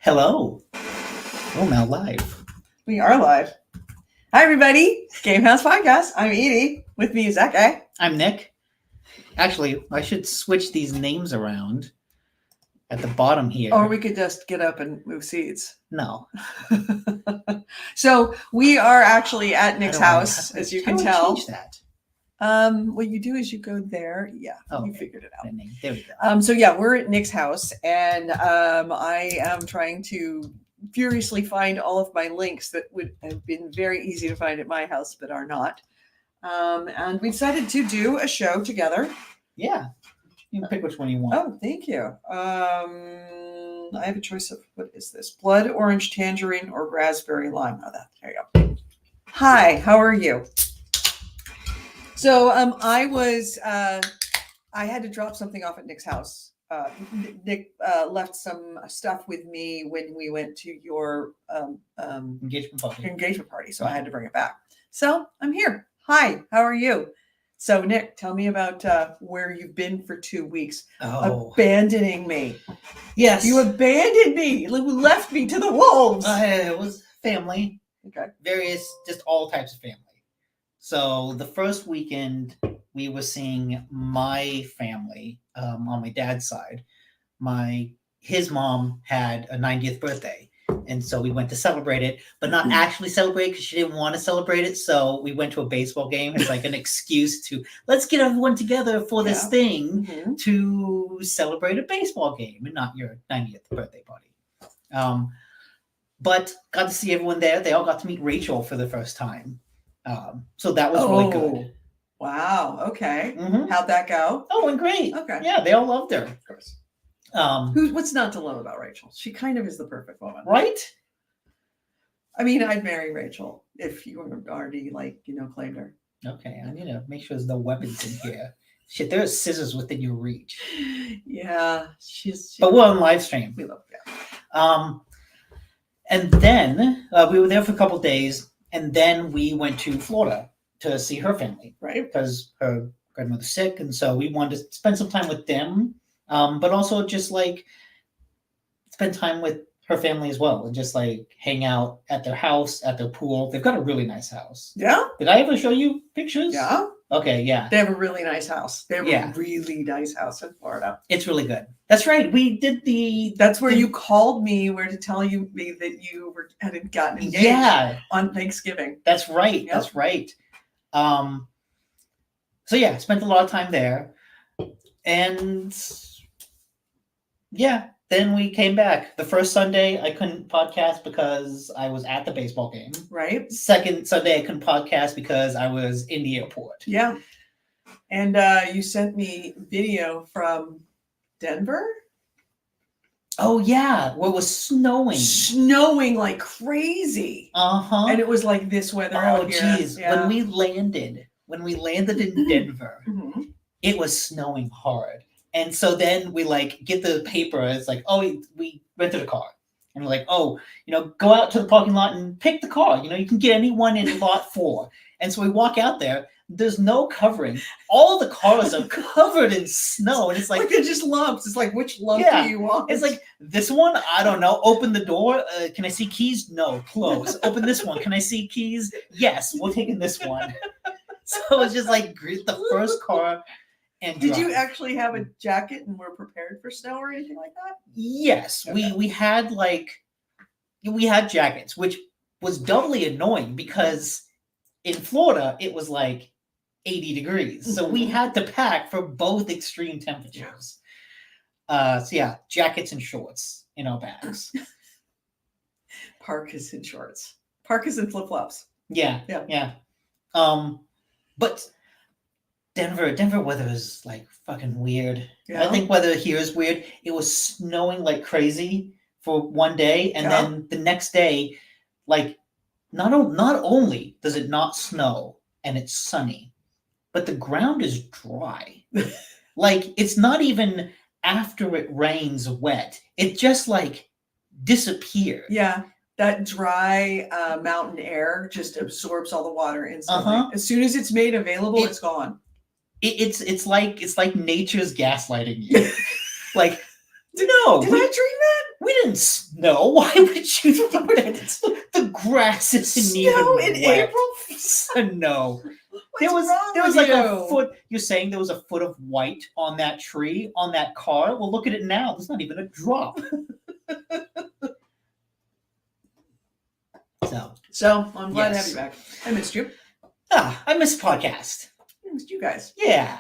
Hello. Oh, now live. We are live. Hi, everybody. GameHounds podcast. I'm Edie. With me is that guy. I'm Nick. Actually, I should switch these names around at the bottom here. Or we could just get up and move seats. No. So we are actually at Nick's How do I- house, how do I- as you how can do I tell. change that? What you do is you go there. Yeah, Oh, you okay. figured it out. There we go. So yeah, we're at Nick's house, and I am trying to furiously find all of my links that would have been very easy to find at my house, but are not. And we decided to do a show together. Yeah. You can pick which one you want. Oh, thank you. I have a choice of, what is this? Blood orange tangerine or raspberry lime. Oh, there you go. Hi, how are you? So I had to drop something off at Nick's house. Nick left some stuff with me when we went to your engagement party, so I had to bring it back. So I'm here. Hi, how are you? So Nick, tell me about where you've been for 2 weeks. Abandoning me. Yes. You abandoned me. You left me to the wolves. It was family. Okay. Just all types of family. So the first weekend we were seeing my family on my dad's side. His mom had a 90th birthday. And so we went to celebrate it, but not actually celebrate because she didn't want to celebrate it. So we went to a baseball game. It's like an excuse to let's get everyone together for this thing to celebrate a baseball game and not your 90th birthday party. But got to see everyone there. They all got to meet Rachel for the first time. So that was really good. Wow. Okay. Mm-hmm. How'd that go? Oh, went great. Okay. Yeah, they all loved her, of course. What's not to love about Rachel? She kind of is the perfect woman, right? I mean, I'd marry Rachel if you already claimed her. Okay, I need to make sure there's no weapons in here. Shit, there are scissors within your reach. Yeah, but we're on live stream. We love that. And then we were there for a couple of days, and then we went to Florida to see her family, right? Because her grandmother's sick, and so we wanted to spend some time with them. But also just spend time with her family as well and just hang out at their house, at their pool. They've got a really nice house. Yeah. Did I ever show you pictures? Yeah. Okay, yeah. They have a really nice house. They have a really nice house in Florida. It's really good. That's right. We did That's where you called me to tell me that you hadn't gotten engaged on Thanksgiving. That's right. Yep. That's right. So yeah, spent a lot of time there. And yeah, then we came back. The first Sunday, I couldn't podcast because I was at the baseball game. Right. Second Sunday, I couldn't podcast because I was in the airport. Yeah. And you sent me video from Denver? Oh, yeah. Well, it was snowing. Snowing like crazy. Uh-huh. And it was like this weather out here. Oh, geez. Yeah. When we landed in Denver, it was snowing hard. And so then we get the paper. It's we rented a car. And we're like, go out to the parking lot and pick the car. You can get anyone in lot 4. And so we walk out there. There's no covering. All the cars are covered in snow. And it's like they're just lumps. It's like, which lump do you want? It's like, this one, I don't know. Open the door. Can I see keys? No. Close. Open this one. Can I see keys? Yes. We're taking this one. So it's just the first car. And did you actually have a jacket and were prepared for snow or anything like that? Yes, okay. we had jackets, which was doubly annoying because in Florida it was 80 degrees, so we had to pack for both extreme temperatures. So yeah, jackets and shorts in our bags. Parkas and shorts, parkas and flip flops. Yeah. But Denver weather is fucking weird. Yeah. I think weather here is weird. It was snowing like crazy for one day, and then the next day, not only does it not snow and it's sunny, but the ground is dry. It's not even after it rains wet. It just disappeared. Yeah. That dry mountain air just absorbs all the water instantly. As soon as it's made available, it's gone. It's like nature's gaslighting you. Did I dream that? We didn't snow. Why would you think that? The grass isn't Snow even in wet. April? No. What's wrong There was with like a you? foot. You're saying there was a foot of white on that tree, on that car? Well, look at it now. There's not even a drop. So I'm glad to have Yes. you back. I missed you. I miss podcast. I missed you guys. Yeah.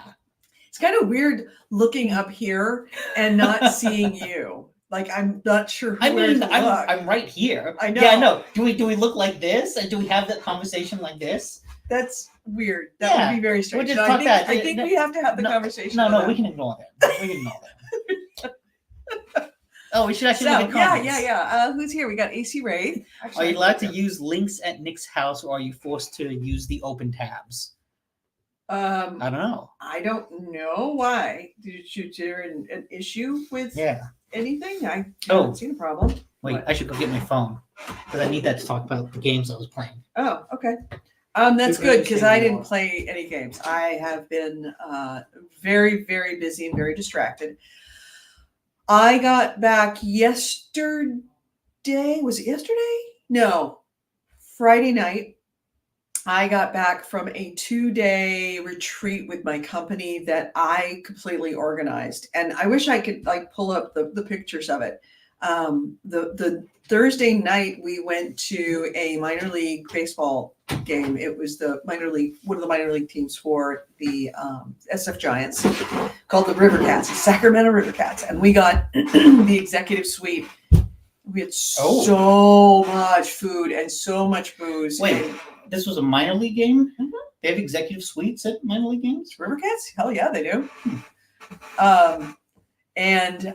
It's kind of weird looking up here and not seeing you. Like I'm not sure I where mean, to look. I'm right here. I know. Yeah, I know. Do we look like this? And do we have that conversation like this? That's weird. That Yeah. would be very strange. just No, talk that. I think we have to have the conversation. No, about we that. can ignore that. We can ignore that. Oh, we should actually So, look at comments. yeah. Who's here? We got AC Wraith. Actually, Are you allowed to use links at Nick's house, or are you forced to use the open tabs? I don't know. I don't know why. Is there an issue with anything? I haven't seen a problem. Wait, What? I should go get my phone because I need that to talk about the games I was playing. Oh, okay. That's People good because I understand didn't more. play any games. I have been very, very busy and very distracted. I got back yesterday. Was it yesterday? No, Friday night. I got back from a 2-day retreat with my company that I completely organized, and I wish I could like pull up the pictures of it. The Thursday night we went to a minor league baseball game. It was one of the minor league teams for the SF Giants, called the River Cats, the Sacramento River Cats, and we got the executive suite. We had so much food and so much booze. Wait, this was a minor league game? Mhm. They have executive suites at minor league games? River Cats? Hell yeah, they do. And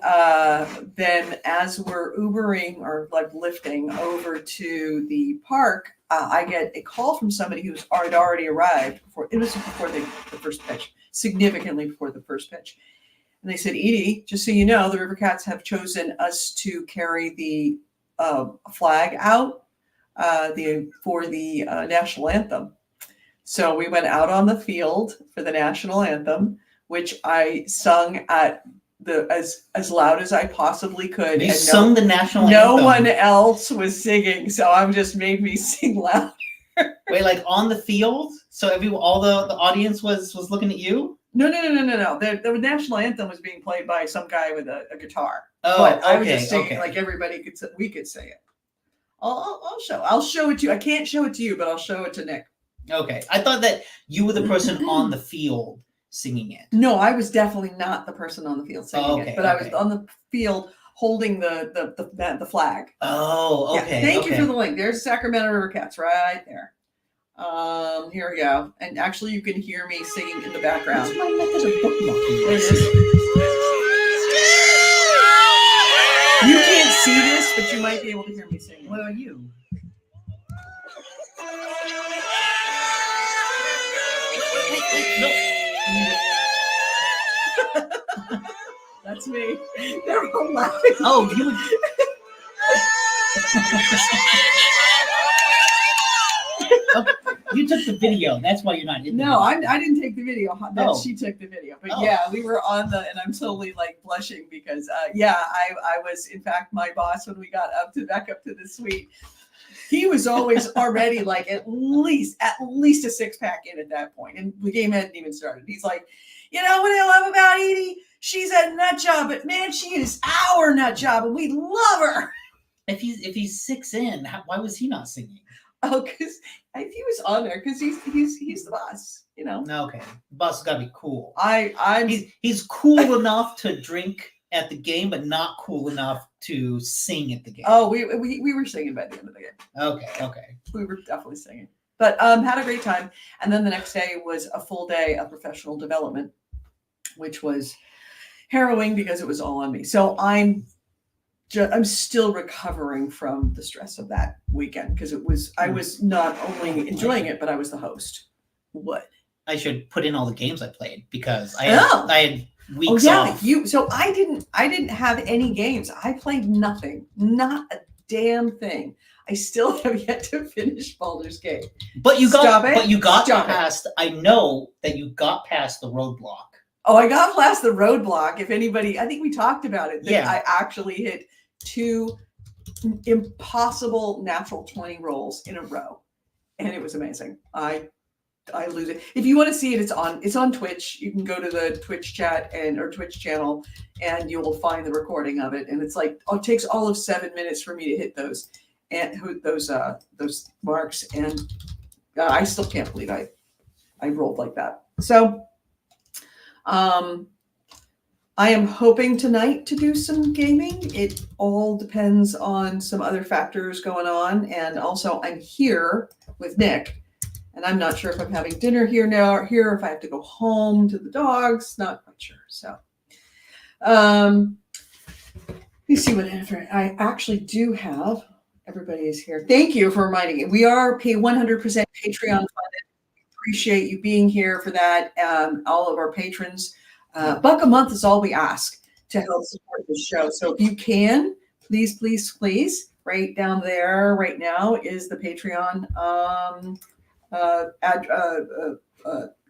then as we're Ubering or like lifting over to the park, I get a call from somebody who's already arrived before the first pitch, significantly before the first pitch. And they said, Edie, just so you know, the River Cats have chosen us to carry the flag out for the national anthem. So we went out on the field for the national anthem, which I sung at as loud as I possibly could. You sung the national anthem. No one else was singing, so I'm just made me sing loud. Wait, like on the field? So all the audience was looking at you? No. The national anthem was being played by some guy with a guitar. Oh, but okay, I was just singing okay. like we could say it. I'll show it to you. I can't show it to you, but I'll show it to Nick. Okay. I thought that you were the person on the field singing it. No, I was definitely not the person on the field singing it, but I was on the field holding the flag. Oh, okay. Yeah, thank you for the link. There's Sacramento River Cats right there. Here we go. And actually you can hear me singing in the background. There's a bookmark. There it is. You can't see this, but you might be able to hear me singing. What are you? No. That's me. They're all laughing. Oh, you would. Okay, you took the video. That's why you're not in the No, video. I didn't take the video. She took the video. But Oh. yeah, we were on and I'm totally like blushing because I was in fact my boss when we got back up to the suite. He was always already like at least a 6-pack in at that point, and the game hadn't even started. He's like, you know what I love about Edie? She's a nut job, but man, she is our nut job, and we love her. If he's 6 in, why was he not singing? Oh, because he was on there because he's the boss, you know. Okay, the boss has got to be cool. I'm He's cool enough to drink at the game, but not cool enough to sing at the game. Oh, we were singing by the end of the game. Okay. We were definitely singing, but had a great time. And then the next day was a full day of professional development, which was harrowing because it was all on me. So I'm still recovering from the stress of that weekend because I was not only enjoying it, but I was the host. What? I should put in all the games I played because I had weeks off. So I didn't have any games. I played nothing, not a damn thing. I still have yet to finish Baldur's Gate. But you got Stop past. I know that you got past the roadblock. Oh, I got past the roadblock. If anybody, I think we talked about it. That Yeah. I actually hit 2 impossible natural 20 rolls in a row, and it was amazing. I lose it. If you want to see it, it's on Twitch. You can go to the Twitch chat or Twitch channel, and you will find the recording of it. And it's like, it takes all of 7 minutes for me to hit those marks, and I still can't believe I rolled like that. So, I am hoping tonight to do some gaming. It all depends on some other factors going on, and also I'm here with Nick. And I'm not sure if I'm having dinner here or if I have to go home to the dogs. Not quite sure. So, let me see what I actually do have. Everybody is here. Thank you for reminding me. We are 100% Patreon funded. Appreciate you being here for that. All of our patrons. $1 a month is all we ask to help support the show. So if you can, please, please, please, right down there right now is the Patreon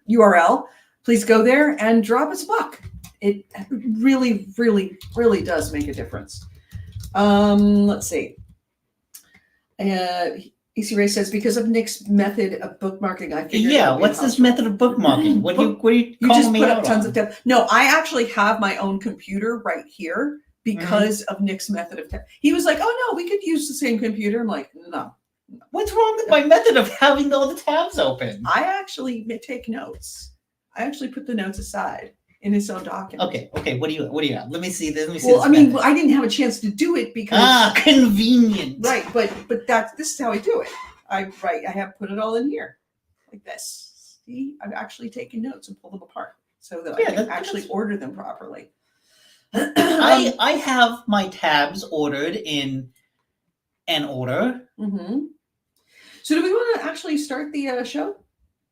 URL. Please go there and drop us $1. It really, really, really does make a difference. Let's see. EC Ray says, because of Nick's method of bookmarking, I figured. Yeah, what's this method of bookmarking? What are you you calling just me put out up tons on? of tabs. No, I actually have my own computer right here because of Nick's method of tab. He was like, "Oh no, we could use the same computer." I'm like, "No." What's wrong with my method of having all the tabs open? I actually take notes. I actually put the notes aside in his own document. Okay. What do you have? Let me see this. Well, I mean, I didn't have a chance to do it because convenient. Right, but this is how I do it. I have put it all in here like this. See, I've actually taken notes and pulled them apart so that I can actually order them properly. I have my tabs ordered in an order. Mm-hmm. So do we want to actually start the show?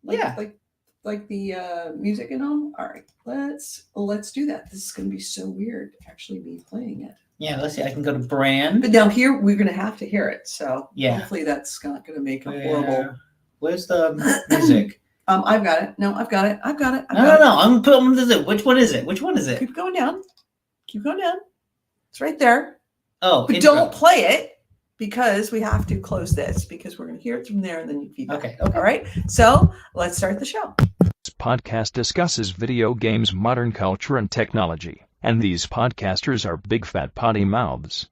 Like the music and all? All right, let's do that. This is going to be so weird, actually, me playing it. Yeah, let's see. I can go to brand. But now here, we're going to have to hear it. So yeah, hopefully that's not going to make a horrible. Where's the music? I've got it. No, I've got it. No. I'm putting this in. Which one is it? Which one is it? Keep going down. It's right there. Oh, but don't play it because we have to close this because we're going to hear it from there and then you feedback. Okay. All right. So let's start the show. This podcast discusses video games, modern culture, and technology. And these podcasters are big fat potty mouths.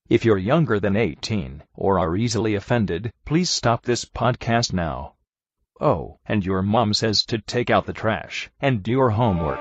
If you're younger than 18 or are easily offended, please stop this podcast now. Oh, and your mom says to take out the trash and do your homework.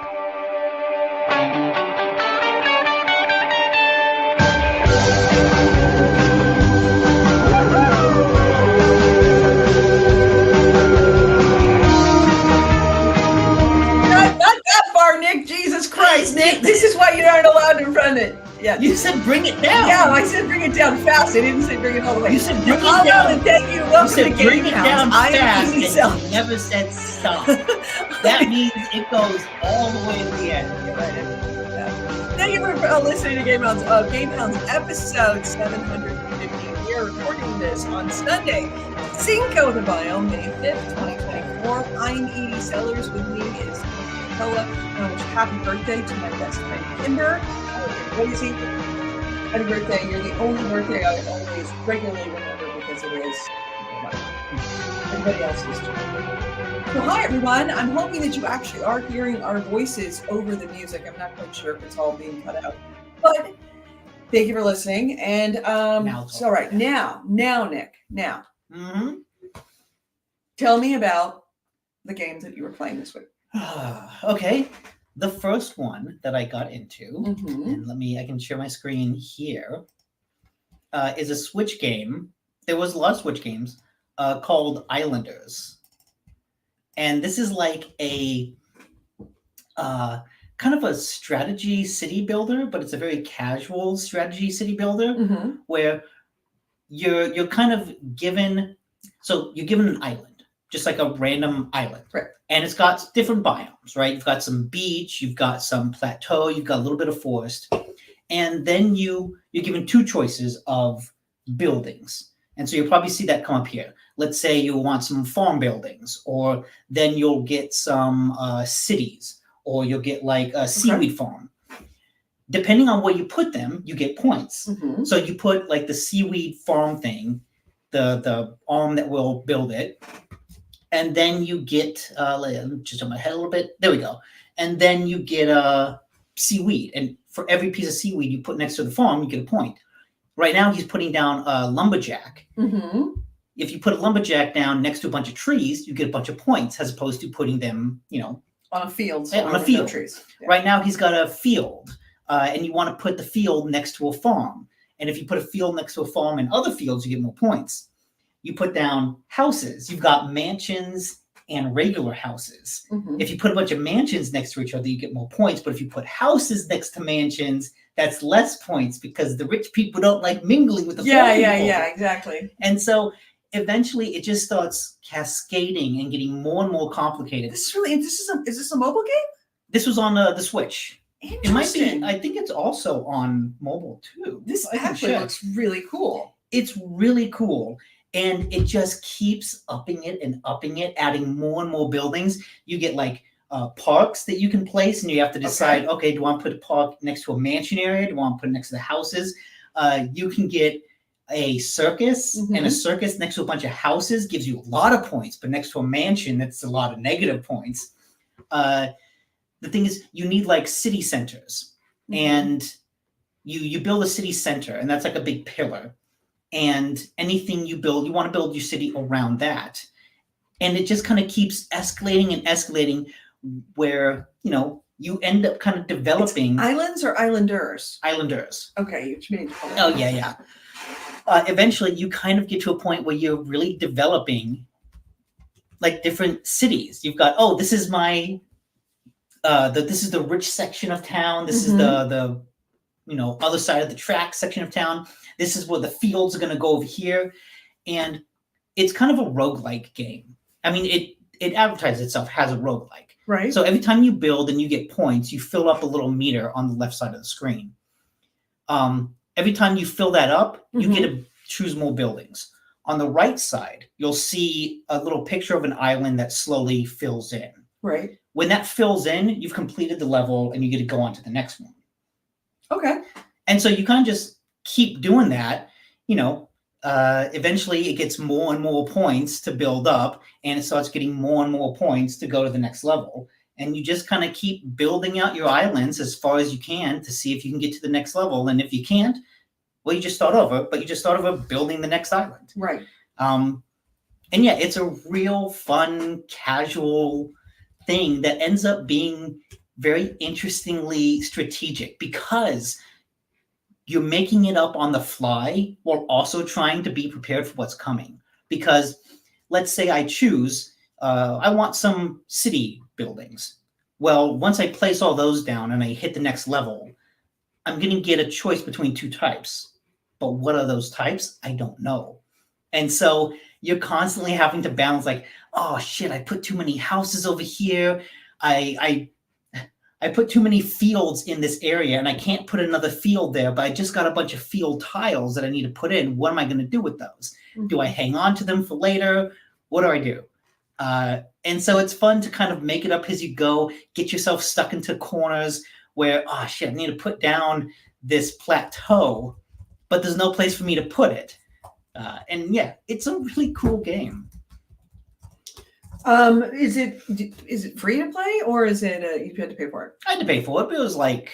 Not that far, Nick. Jesus Christ, Nick. This is why you aren't allowed to run it. Yeah. You said bring it down. Yeah, I said bring it down fast. I didn't say bring it all the way. You said bring it down. down. Thank you. Welcome You to said bring it GameHounds. down I fast, am and you never said stop. That means it goes all the way to the end. Thank you for listening to GameHounds. GameHounds episode 750. We are recording this on Sunday, Cinco de Mayo, May 5th, 2024. I'm Edie Sellers. With me is Cola. I wish happy birthday to my best friend Kimber. Crazy. Happy birthday. You're the only birthday I always regularly remember because it is. Everybody else is too. So hi everyone. I'm hoping that you actually are hearing our voices over the music. I'm not quite sure if it's all being cut out, but thank you for listening. And so all right, now Nick, tell me about the games that you were playing this week. Okay. The first one that I got into, and I can share my screen here, is a Switch game. There was a lot of Switch games called Islanders. And this is like a kind of a strategy city builder, but it's a very casual strategy city builder where you're kind of given, so you're given an island, just like a random island. Right. And it's got different biomes, right? You've got some beach, you've got some plateau, you've got a little bit of forest. And then you're given two choices of buildings. And so you'll probably see that come up here. Let's say you want some farm buildings, or then you'll get some cities, or you'll get like a seaweed farm. depending on where you put them, you get points. Mhm. So you put like the seaweed farm thing, the arm that will build it, and then you get let me just on my head a little bit. There we go. And then you get seaweed, and for every piece of seaweed you put next to the farm, you get a point. Right now, he's putting down a lumberjack. Mhm. If you put a lumberjack down next to a bunch of trees, you get a bunch of points, as opposed to putting them, On a field. Yeah, on a somewhere with no field. trees. Yeah. Right now, he's got a field, and you want to put the field next to a farm. And if you put a field next to a farm and other fields, you get more points. You put down houses. You've got mansions and regular houses. Mhm. If you put a bunch of mansions next to each other, you get more points. But if you put houses next to mansions, that's less points because the rich people don't like mingling with the poor people. Yeah, exactly. And so eventually it just starts cascading and getting more and more complicated. This is really. Is this a mobile game? This was on the Switch. It might be. Interesting. I think it's also on mobile too. This I can actually check. looks really cool. It's really cool. And it just keeps upping it and upping it, adding more and more buildings. You get like parks that you can place, and you have to decide, okay, do I want to put a park next to a mansion area? Do I want to put it next to the houses? You can get a circus, and a circus next to a bunch of houses gives you a lot of points, but next to a mansion, that's a lot of negative points. The thing is, you need like city centers, and you build a city center, and that's like a big pillar. And anything you build, you want to build your city around that. And it just kind of keeps escalating and escalating where, you end up kind of developing Islands or islanders? islanders. Okay, you mean. Oh, yeah. Eventually, you kind of get to a point where you're really developing like different cities. You've got, this is my, this is the rich section of town. This is the other side of the track section of town. This is where the fields are going to go over here. And it's kind of a roguelike game. I mean, it advertises itself as a roguelike. Right. So every time you build and you get points, you fill up a little meter on the left side of the screen. Every time you fill that up, you get to choose more buildings. On the right side, you'll see a little picture of an island that slowly fills in. Right. When that fills in, you've completed the level and you get to go on to the next one. Okay. And so you kind of just keep doing that, eventually it gets more and more points to build up, and it starts getting more and more points to go to the next level. And you just kind of keep building out your islands as far as you can to see if you can get to the next level. And if you can't, well, you just start over, but you just start over building the next island. Right. And yeah, it's a real fun, casual thing that ends up being very interestingly strategic because you're making it up on the fly while also trying to be prepared for what's coming. Because let's say I choose, I want some city buildings. Well, once I place all those down and I hit the next level, I'm going to get a choice between two types. But what are those types? I don't know. And so you're constantly having to balance like, oh shit, I put too many houses over here. I put too many fields in this area and I can't put another field there, but I just got a bunch of field tiles that I need to put in. What am I going to do with those? Do I hang on to them for later? What do I do? And so it's fun to kind of make it up as you go, get yourself stuck into corners where, oh shit, I need to put down this plateau, but there's no place for me to put it. And yeah, it's a really cool game. Is it free to play or is it you had to pay for it? I had to pay for it, but it was like,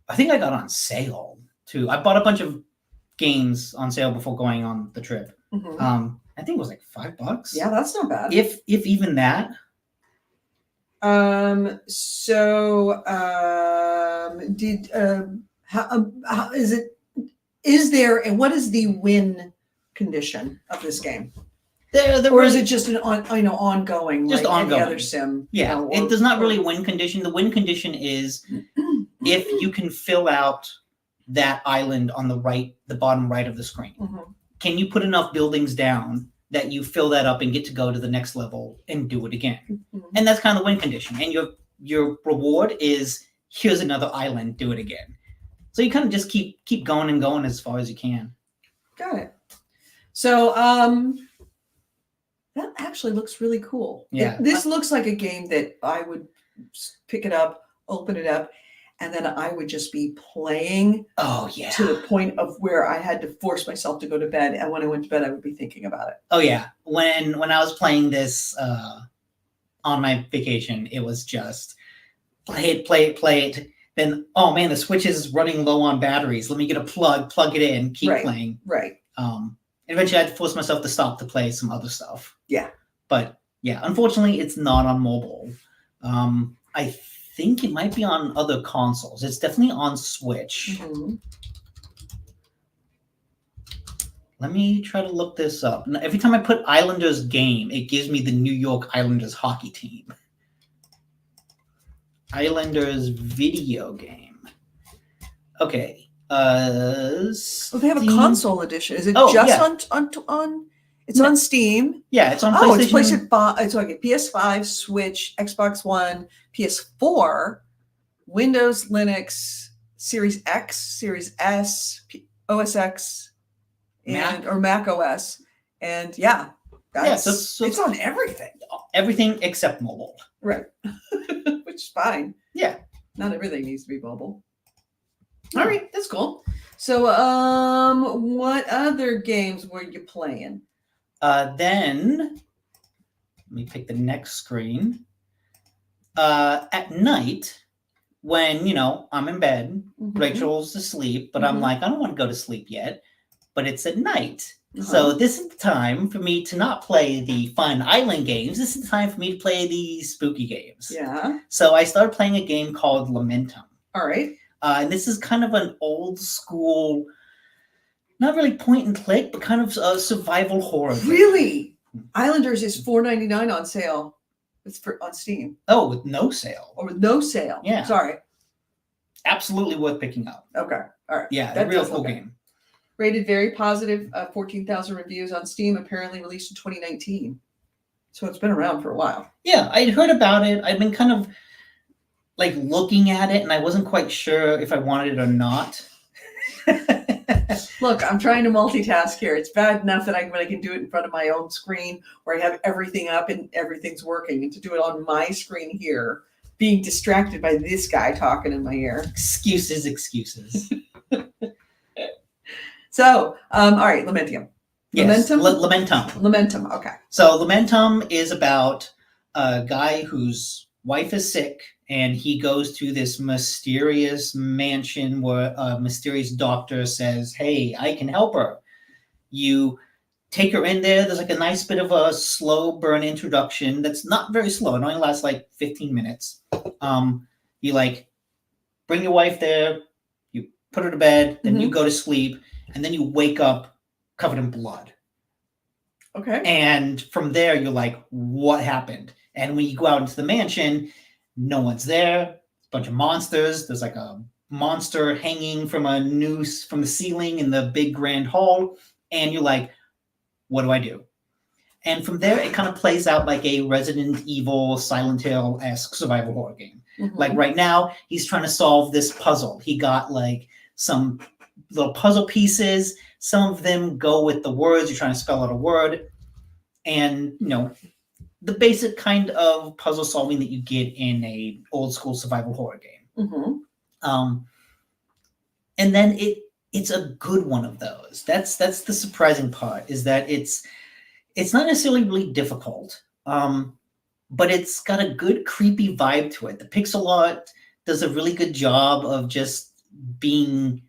I think I got on sale too. I bought a bunch of games on sale before going on the trip. I think it was like $5. Yeah, that's not bad. If even that. How is it? Is there, and what is the win condition of this game? Or is it just an ongoing, just like ongoing. any other sim? Yeah, it does not really win condition. The win condition is if you can fill out that island on the bottom right of the screen. Can you put enough buildings down that you fill that up and get to go to the next level and do it again? And that's kind of the win condition. And your reward is here's another island, do it again. So you kind of just keep going and going as far as you can. Got it. So that actually looks really cool. Yeah. This looks like a game that I would pick it up, open it up, and then I would just be playing Oh yeah. to the point of where I had to force myself to go to bed. And when I went to bed, I would be thinking about it. Oh yeah. When I was playing this on my vacation, it was just play it. Then, oh man, the Switch is running low on batteries. Let me get a plug it in, keep Right. playing. Right. Eventually I had to force myself to stop to play some other stuff. Yeah. But yeah, unfortunately it's not on mobile. I think it might be on other consoles. It's definitely on Switch. Mhm. Let me try to look this up. Every time I put Islanders game, it gives me the New York Islanders hockey team. Islanders video game. Okay. Well, they have a Steam. console edition. Is it Oh, just yeah. on? It's No. on Steam. Yeah, it's on Oh, PlayStation. it's PlayStation 5. It's okay. PS5, Switch, Xbox One, PS4, Windows, Linux, Series X, Series S, OS X, and or Mac OS. And yeah, that's so- it's on everything. Everything except mobile. Right. Which is fine. Yeah. Not everything needs to be mobile. Yeah. All right, that's cool. So, what other games were you playing? Then let me pick the next screen. At night, when I'm in bed, Rachel's asleep, but I'm Mhm. like, I don't want to go to sleep yet. But it's at night. Uh-huh. So this is the time for me to not play the fun island games. This is the time for me to play the spooky games. Yeah. So I started playing a game called Lamentum. All right. And this is kind of an old school, not really point and click, but kind of a survival horror game. Really? Islanders is $4.99 on sale. It's on Steam. Oh, with no sale. Or with no sale. Yeah. Sorry. Absolutely worth picking up. Okay. All right. Yeah, That a real does cool look game. Rated very positive. 14,000 reviews on Steam. Apparently released in 2019. So it's been around for a while. Yeah, I'd heard about it. I'd been kind of like looking at it, and I wasn't quite sure if I wanted it or not. Look, I'm trying to multitask here. It's bad enough that I can do it in front of my own screen where I have everything up and everything's working. And to do it on my screen here, being distracted by this guy talking in my ear. Excuses. So, all right, Lamentium. Yes, Lamentum? Lamentum. Okay. So Lamentum is about a guy whose wife is sick, and he goes to this mysterious mansion where a mysterious doctor says, hey, I can help her. You take her in there. There's like a nice bit of a slow burn introduction that's not very slow. It only lasts like 15 minutes. You like bring your wife there, you put her to bed, then you go to sleep, and then you wake up covered in blood. Okay. And from there, you're like, what happened? And when you go out into the mansion, no one's there. A bunch of monsters. There's like a monster hanging from a noose from the ceiling in the big grand hall. And you're like, what do I do? And from there, it kind of plays out like a Resident Evil, Silent Hill-esque survival horror game. Mhm. Like right now, he's trying to solve this puzzle. He got like some little puzzle pieces. Some of them go with the words. You're trying to spell out a word. And, the basic kind of puzzle solving that you get in a old school survival horror game. Mm-hmm. And then it's a good one of those. That's the surprising part, is that it's not necessarily really difficult, but it's got a good creepy vibe to it. The pixel art does a really good job of just being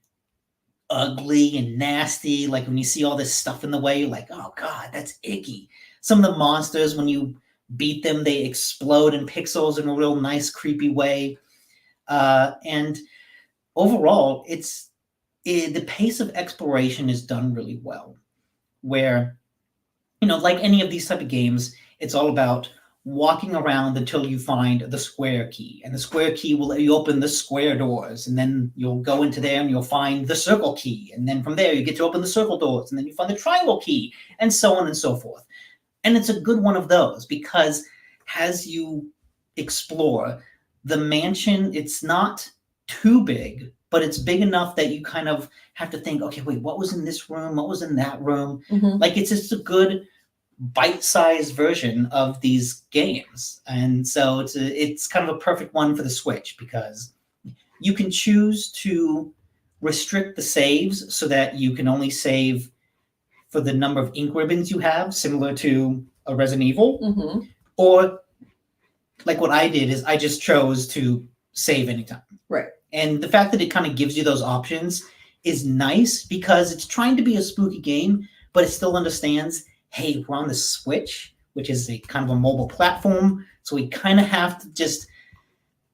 ugly and nasty. Like when you see all this stuff in the way, you're like, oh god, that's icky. Some of the monsters, when you beat them, they explode in pixels in a real nice, creepy way. And overall, the pace of exploration is done really well. Where, like any of these type of games, it's all about walking around until you find the square key. And the square key will let you open the square doors. And then you'll go into there and you'll find the circle key. And then from there, you get to open the circle doors. And then you find the triangle key, and so on and so forth. And it's a good one of those because as you explore the mansion, it's not too big, but it's big enough that you kind of have to think, okay, wait, what was in this room? What was in that room? Mm-hmm. Like, it's just a good bite-sized version of these games. And so it's kind of a perfect one for the Switch because You can choose to restrict the saves so that you can only save for the number of ink ribbons you have, similar to a Resident Evil. Mm-hmm. Or like what I did is I just chose to save anytime. Right. And the fact that it kind of gives you those options is nice because it's trying to be a spooky game, but it still understands, hey, we're on the Switch, which is a kind of a mobile platform. So we kind of have to just,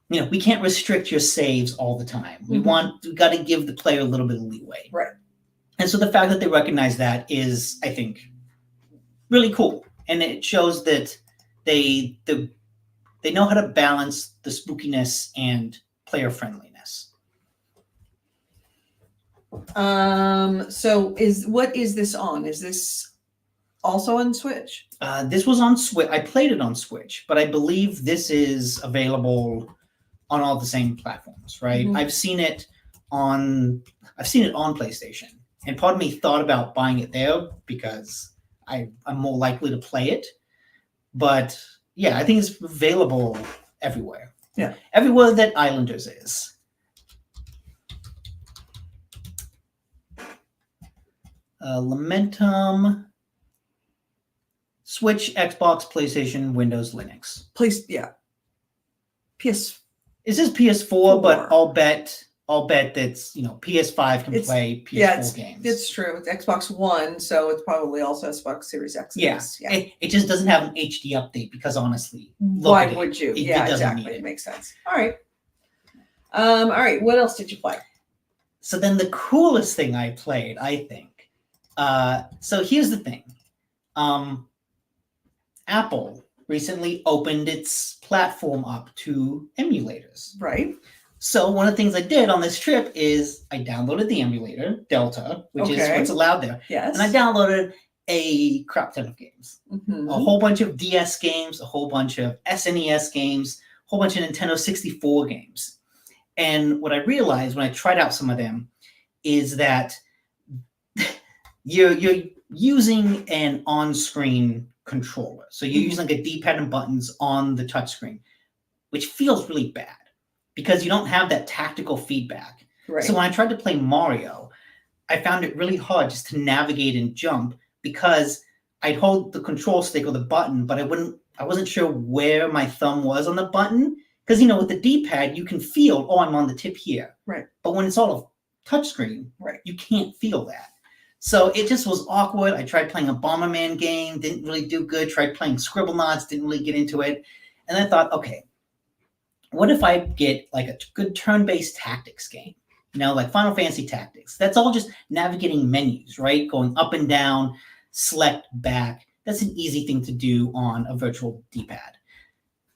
we can't restrict your saves all the time. We got to give the player a little bit of leeway. Right. And so the fact that they recognize that is, I think, really cool. And it shows that they know how to balance the spookiness and player friendliness. So what is this on? Is this also on Switch? This was on Switch. I played it on Switch, but I believe this is available on all the same platforms, right? Mhm. I've seen it on PlayStation, and part of me thought about buying it there because I'm more likely to play it. But yeah, I think it's available everywhere. Yeah, everywhere that Islanders is. Lamentum, Switch, Xbox, PlayStation, Windows, Linux. PS. It says PS4, but I'll bet that's PS5 can play PS4 games. It's true. It's Xbox One, so it's probably also Xbox Series X. Yeah. It just doesn't have an HD update because honestly, why would you? It exactly. It makes sense. All right. What else did you play? So then the coolest thing I played, I think. So here's the thing. Apple recently opened its platform up to emulators. Right. So one of the things I did on this trip is I downloaded the emulator, Delta, which is what's allowed there. Yes. And I downloaded a crap ton of games. Mm-hmm. A whole bunch of DS games, a whole bunch of SNES games, a whole bunch of Nintendo 64 games. And what I realized when I tried out some of them is that you're using an on-screen controller. So you're using like a D-pad and buttons on the touchscreen, which feels really bad because you don't have that tactical feedback. Right. So when I tried to play Mario, I found it really hard just to navigate and jump because I'd hold the control stick or the button, but I wasn't sure where my thumb was on the button. Because, with the D-pad, you can feel, I'm on the tip here. Right. But when it's all a touchscreen, right, you can't feel that. So it just was awkward. I tried playing a Bomberman game, didn't really do good. Tried playing Scribblenauts, didn't really get into it. And I thought, okay, what if I get like a good turn-based tactics game? Like Final Fantasy Tactics. That's all just navigating menus, right? Going up and down, select back. That's an easy thing to do on a virtual D-pad.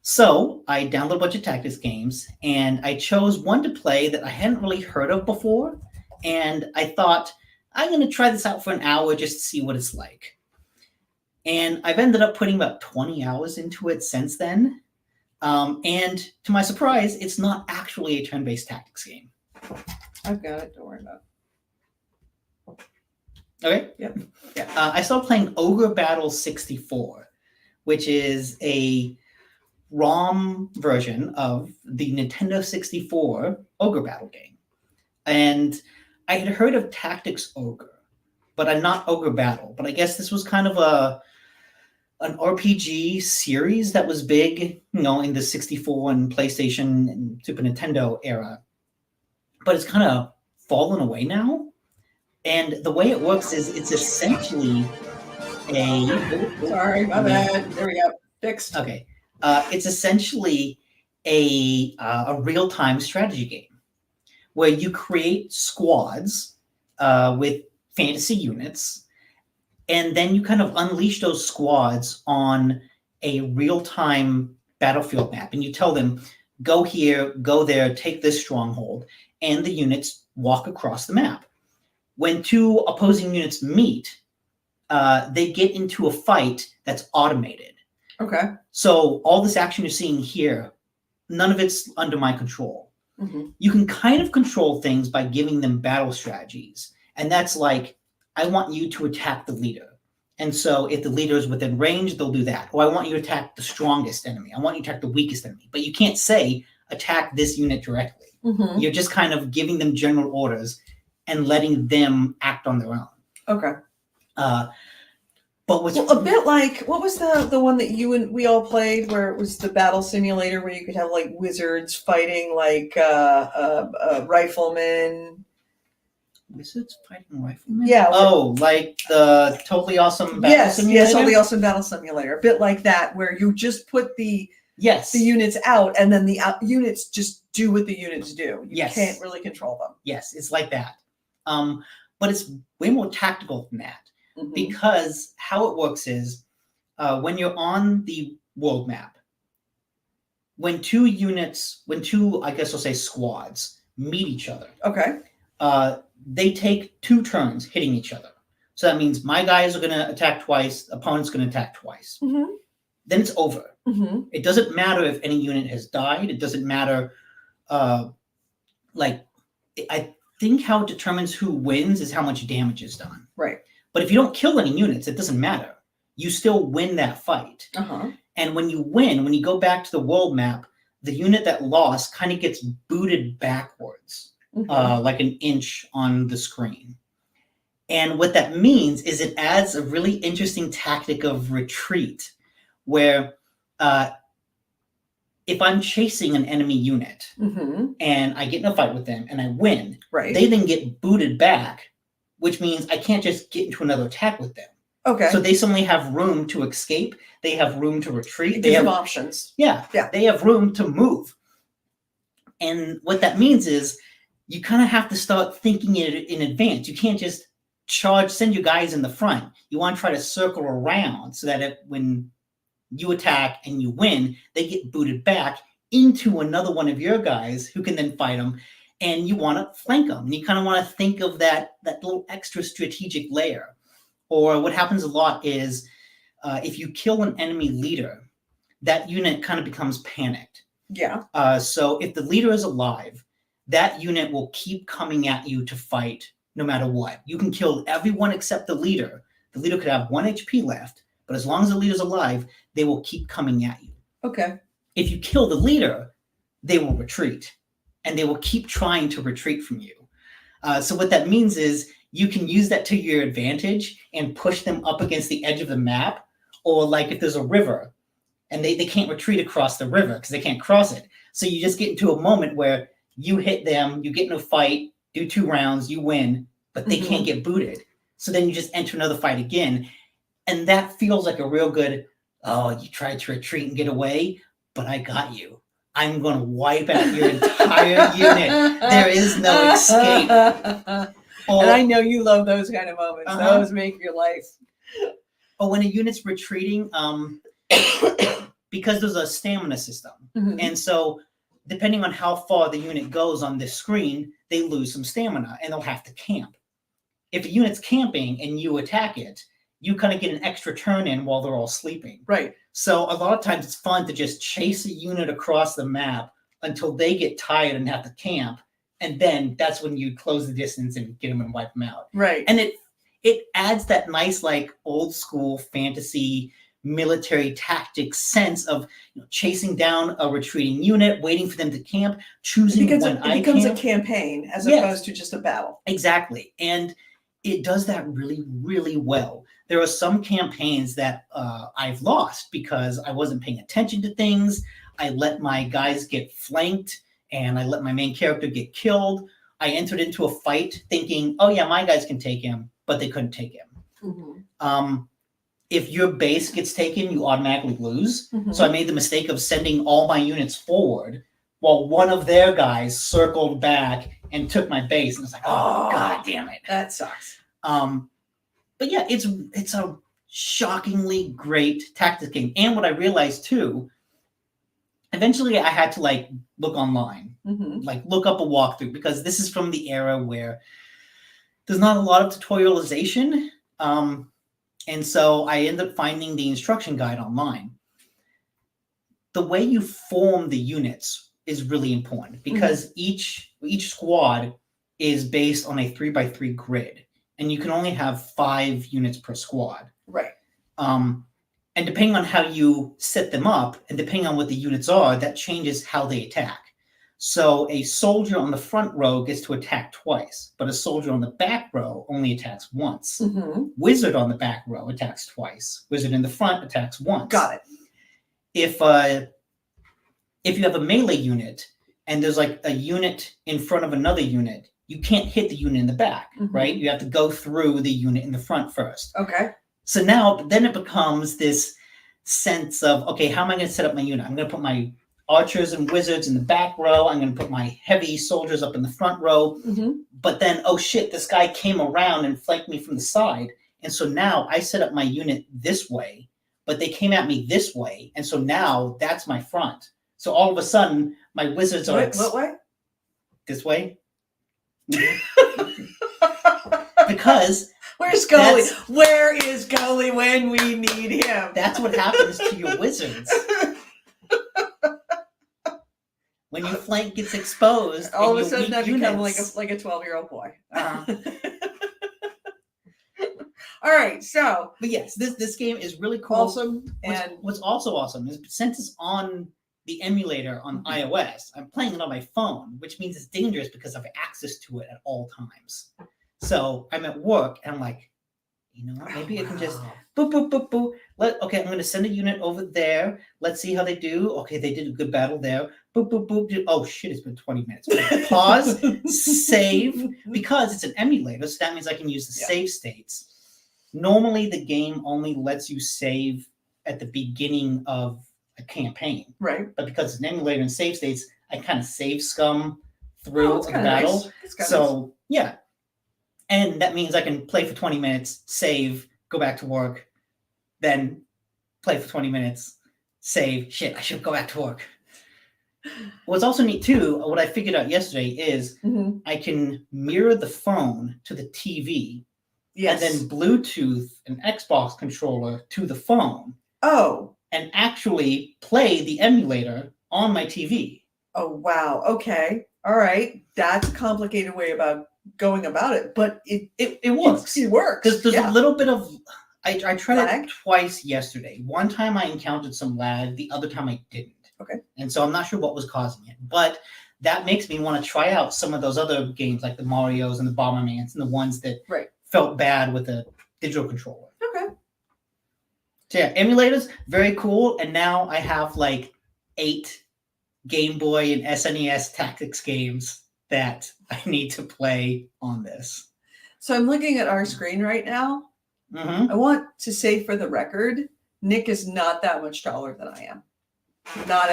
So I downloaded a bunch of tactics games, and I chose one to play that I hadn't really heard of before. And I thought, I'm going to try this out for an hour just to see what it's like. And I've ended up putting about 20 hours into it since then. And to my surprise, it's not actually a turn-based tactics game. I've got it. Don't worry about it. Okay. Yep. Yeah. I started playing Ogre Battle 64, which is a ROM version of the Nintendo 64 Ogre Battle game. And I had heard of Tactics Ogre, but not Ogre Battle. But I guess this was kind of an RPG series that was big, in the 64 and PlayStation and Super Nintendo era. But it's kind of fallen away now. And the way it works is it's essentially Sorry, my bad. There we go. Fixed. Okay. It's essentially a real-time strategy game where you create squads with fantasy units, and then you kind of unleash those squads on a real-time battlefield map. And you tell them, go here, go there, take this stronghold, and the units walk across the map. When two opposing units meet, they get into a fight that's automated. Okay. So all this action you're seeing here, none of it's under my control. Mm-hmm. You can kind of control things by giving them battle strategies. And that's like, I want you to attack the leader. And so if the leader is within range, they'll do that. Or I want you to attack the strongest enemy. I want you to attack the weakest enemy. But you can't say, attack this unit directly. Mm-hmm. You're just kind of giving them general orders and letting them act on their own. Okay. But what's Well, a bit like, what was the one that you and we all played where it was the battle simulator where you could have like wizards fighting like riflemen? Wizards fighting riflemen? Yeah. Oh, like the Totally Awesome Battle Simulator? Yes, Totally Awesome Battle Simulator. A bit like that where you just put the Yes. units out and then the units just do what the units do. You Yes. can't really control them. Yes, it's like that. But it's way more tactical than that. Mhm. Because how it works is when you're on the world map, when two, I guess I'll say squads, meet each other, Okay. they take 2 turns hitting each other. So that means my guys are going to attack twice, opponent's going to attack twice. Mm-hmm. Then it's over. Mm-hmm. It doesn't matter if any unit has died. It doesn't matter. I think how it determines who wins is how much damage is done. Right. But if you don't kill any units, it doesn't matter. You still win that fight. Uh-huh. And when you win, when you go back to the world map, the unit that lost kind of gets booted backwards, Mm-hmm. like an inch on the screen. And what that means is it adds a really interesting tactic of retreat, where if I'm chasing an enemy unit Mm-hmm. and I get in a fight with them and I win, Right. they then get booted back, which means I can't just get into another attack with them. Okay. So they suddenly have room to escape. They have room to retreat. It They gives have them options. Yeah. They have room to move. And what that means is you kind of have to start thinking it in advance. You can't just send your guys in the front. You want to try to circle around so that when you attack and you win, they get booted back into another one of your guys who can then fight them. And you want to flank them. And you kind of want to think of that little extra strategic layer. Or what happens a lot is if you kill an enemy leader, that unit kind of becomes panicked. Yeah. So if the leader is alive, that unit will keep coming at you to fight no matter what. You can kill everyone except the leader. The leader could have 1 HP left, but as long as the leader's alive, they will keep coming at you. Okay. If you kill the leader, they will retreat, and they will keep trying to retreat from you. So what that means is you can use that to your advantage and push them up against the edge of the map, or like if there's a river and they can't retreat across the river because they can't cross it. So you just get into a moment where you hit them, you get in a fight, do 2 rounds, you win, but they can't get booted. So then you just enter another fight again. And that feels like a real good, you tried to retreat and get away, but I got you. I'm going to wipe out your entire unit. There is no escape. And I know you love those kind of moments. Uh-huh. Those make your life. Or when a unit's retreating, because there's a stamina system. Mhm. And so depending on how far the unit goes on this screen, they lose some stamina and they'll have to camp. If a unit's camping and you attack it, you kind of get an extra turn in while they're all sleeping. Right. So a lot of times it's fun to just chase a unit across the map until they get tired and have to camp. And then that's when you close the distance and get them and wipe them out. Right. And it adds that nice, like, old school fantasy military tactics sense of chasing down a retreating unit, waiting for them to camp, choosing when I becomes camp. a campaign as Yes. opposed to just a battle. Exactly. And it does that really, really well. There are some campaigns that I've lost because I wasn't paying attention to things. I let my guys get flanked and I let my main character get killed. I entered into a fight thinking, oh yeah, my guys can take him, but they couldn't take him. Mm-hmm. If your base gets taken, you automatically lose. Mhm. So I made the mistake of sending all my units forward while one of their guys circled back and took my base. And it's like, oh, God damn it. That sucks. But yeah, it's a shockingly great tactics game. And what I realized too, eventually I had to look online, Mm-hmm. look up a walkthrough, because this is from the era where there's not a lot of tutorialization. And so I ended up finding the instruction guide online. The way you form the units is really important because each squad is based on a 3x3 grid, and you can only have 5 units per squad. Right. And depending on how you set them up and depending on what the units are, that changes how they attack. So a soldier on the front row gets to attack twice, but a soldier on the back row only attacks once. Mm-hmm. Wizard on the back row attacks twice. Wizard in the front attacks once. Got it. If you have a melee unit and there's like a unit in front of another unit, you can't hit the unit in the back, right? You have to go through the unit in the front first. Okay. So now, then it becomes this sense of, okay, how am I going to set up my unit? I'm going to put my archers and wizards in the back row. I'm going to put my heavy soldiers up in the front row. But then, oh shit, this guy came around and flanked me from the side. And so now I set up my unit this way, but they came at me this way. And so now that's my front. So all of a sudden, my wizards are... What way? This way. Because... Where's Gully? Where is Gully when we need him? That's what happens to your wizards. When your flank gets exposed, all of a sudden I become like a 12-year-old boy. All right, so but yes, this game is really cool. Awesome. And what's also awesome is since it's on the emulator on iOS, I'm playing it on my phone, which means it's dangerous because I have access to it at all times. So I'm at work and I'm like, you know what? Maybe I can just boop, boop, boop, boop. Okay, I'm going to send a unit over there. Let's see how they do. Okay, they did a good battle there. Boop, boop, boop. Oh, shit, it's been 20 minutes. Pause, save, because it's an emulator, so that means I can use the save states. Normally, the game only lets you save at the beginning of a campaign. Right. But because it's an emulator and save states, I kind of save scum through the battle. Nice. So, yeah. And that means I can play for 20 minutes, save, go back to work, then play for 20 minutes, save. Shit, I should go back to work. What's also neat, too, what I figured out yesterday is I can mirror the phone to the TV and then Bluetooth an Xbox controller to the phone. Oh. And actually play the emulator on my TV. Oh, wow. Okay. All right. That's a complicated way about going about it, but it works. It works. Because there's a little bit of... I tried lag? it twice yesterday. One time I encountered some lag. The other time I didn't. Okay. And so I'm not sure what was causing it. But that makes me want to try out some of those other games like the Marios and the Bombermans and the ones that felt bad with a digital controller. Okay. So yeah, emulators, very cool. And now I have like 8 Game Boy and SNES Tactics games that I need to play on this. So I'm looking at our screen right now. I want to say for the record, Nick is not that much taller than I am. Not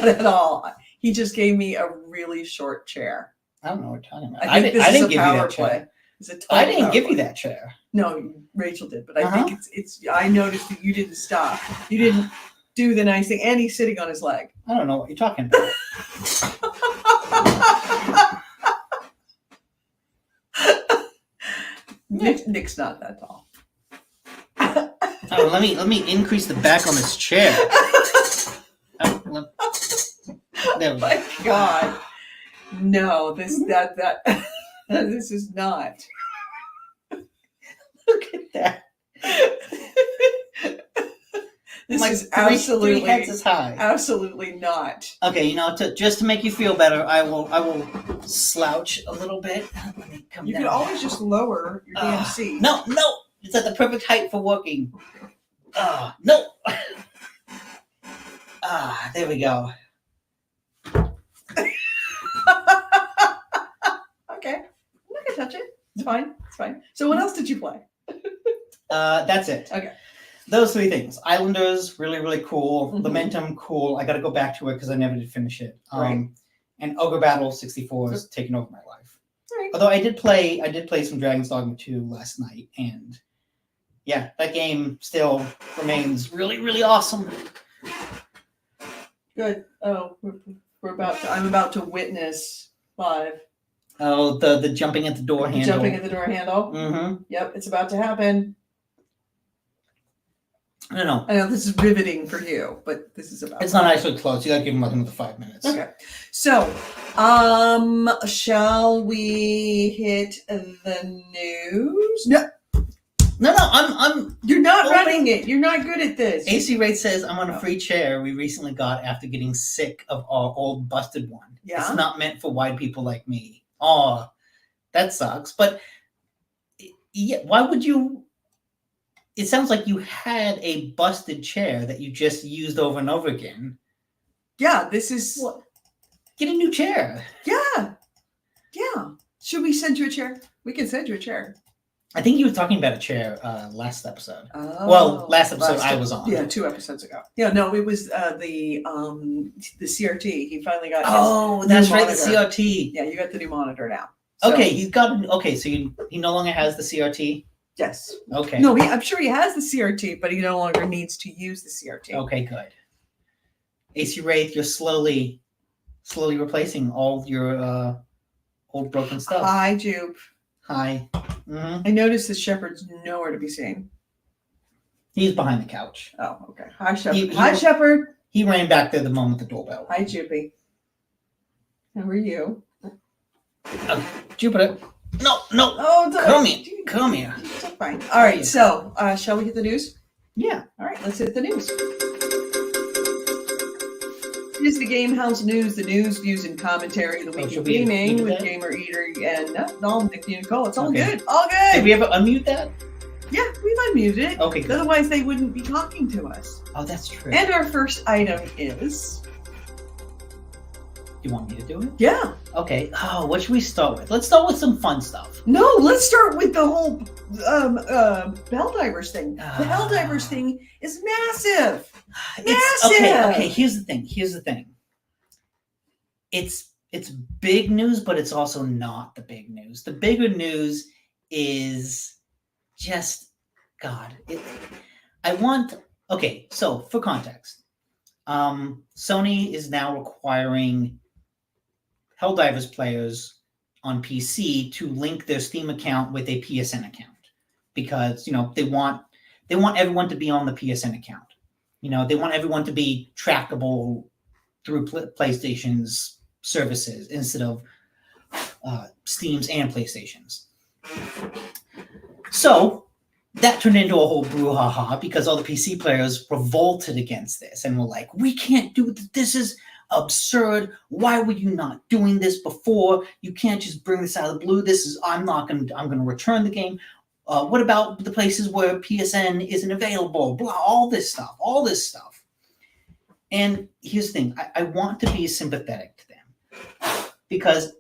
at all. He just gave me a really short chair. I don't know what you're talking about. I didn't give you that chair. I didn't give you that chair. No, Rachel did, but I think it's. I noticed that you didn't stop. You didn't do the nice thing, and he's sitting on his leg. I don't know what you're talking about. Nick's not that tall. Oh, let me increase the back on this chair. There we go. My God, no! This this is not. Look at that. This like is three heads as high. Absolutely not. Okay, you know, just to make you feel better, I will slouch a little bit. Let me come you down. can always just lower your damn seat. No, it's at the perfect height for working. No. There we go. Okay, I'm not gonna touch it. It's fine. It's fine. So, what else did you play? That's it. Okay. Those 3 things. Islanders, really, really cool. Lamentum, cool. I got to go back to it because I never did finish it. And Ogre Battle 64 is taking over my life. Right. Although I did play some Dragon's Dogma 2 last night, and yeah, that game still remains really, really awesome. Good. Oh, I'm about to witness live. Oh, the jumping at the door handle. Jumping at the door handle. Mm-hmm. Yep, it's about to happen. I know this is riveting for you, but this is about. It's not actually close. You got to give him like another 5 minutes. Okay. So, shall we hit the news? No. No, I'm. You're not Open. running it. You're not good at this. AC Wraith says, I'm on a free chair we recently got after getting sick of our old busted one. Yeah. It's not meant for wide people like me. Oh, that sucks. But yeah, why would you? It sounds like you had a busted chair that you just used over and over again. Yeah, this is. What? Get a new chair. Yeah. Yeah. Should we send you a chair? We can send you a chair. I think you were talking about a chair last episode. Oh, Well, last episode I was on. Yeah, 2 episodes ago. Yeah, no, it was the CRT. He finally got. Oh, his that's new right, the monitor. CRT. Yeah, you got the new monitor now. So, Okay, he's got. Okay, so he no longer has the CRT. Yes. Okay. No, I'm sure he has the CRT, but he no longer needs to use the CRT. Okay, good. AC Wraith, you're slowly replacing all your old broken stuff. Hi, Jupe. Hi. Mm-hmm. I noticed the shepherd's nowhere to be seen. He's behind the couch. Oh, okay. Hi, Shepherd. He- Hi, Shepherd. He ran back there the moment the doorbell. Hi, Jupy. How are you? Jupiter. No. Oh, it's all Come right. here. Come here. It's all fine. All right, so shall we hit the news? Yeah. All right, let's hit the news. It is the GameHounds news, the news, views, and commentary of the week should of we gaming mute with that? Gamer Eater and no, Nikki and Nicole. It's all Okay. good. All Did good. we ever unmute that? Yeah, we've unmuted it. Okay, good. Otherwise, they wouldn't be talking to us. Oh, that's true. And our first item is You want me to do it? yeah. Okay. Oh, what should we start with? Let's start with some fun stuff. No, let's start with the whole Helldivers thing. The Ah. Helldivers thing is massive. It's, okay. Massive! Okay. Here's the thing. It's big news, but it's also not the big news. The bigger news is just God. Okay. So for context, Sony is now requiring Helldivers players on PC to link their Steam account with a PSN account because they want everyone to be on the PSN account. They want everyone to be trackable through PlayStation's services instead of Steam's and PlayStation's. So that turned into a whole brouhaha because all the PC players revolted against this and were like, "We can't do this. This is absurd. Why were you not doing this before? You can't just bring this out of the blue. I'm going to return the game. What about the places where PSN isn't available? Blah, all this stuff. And here's the thing. I want to be sympathetic to them because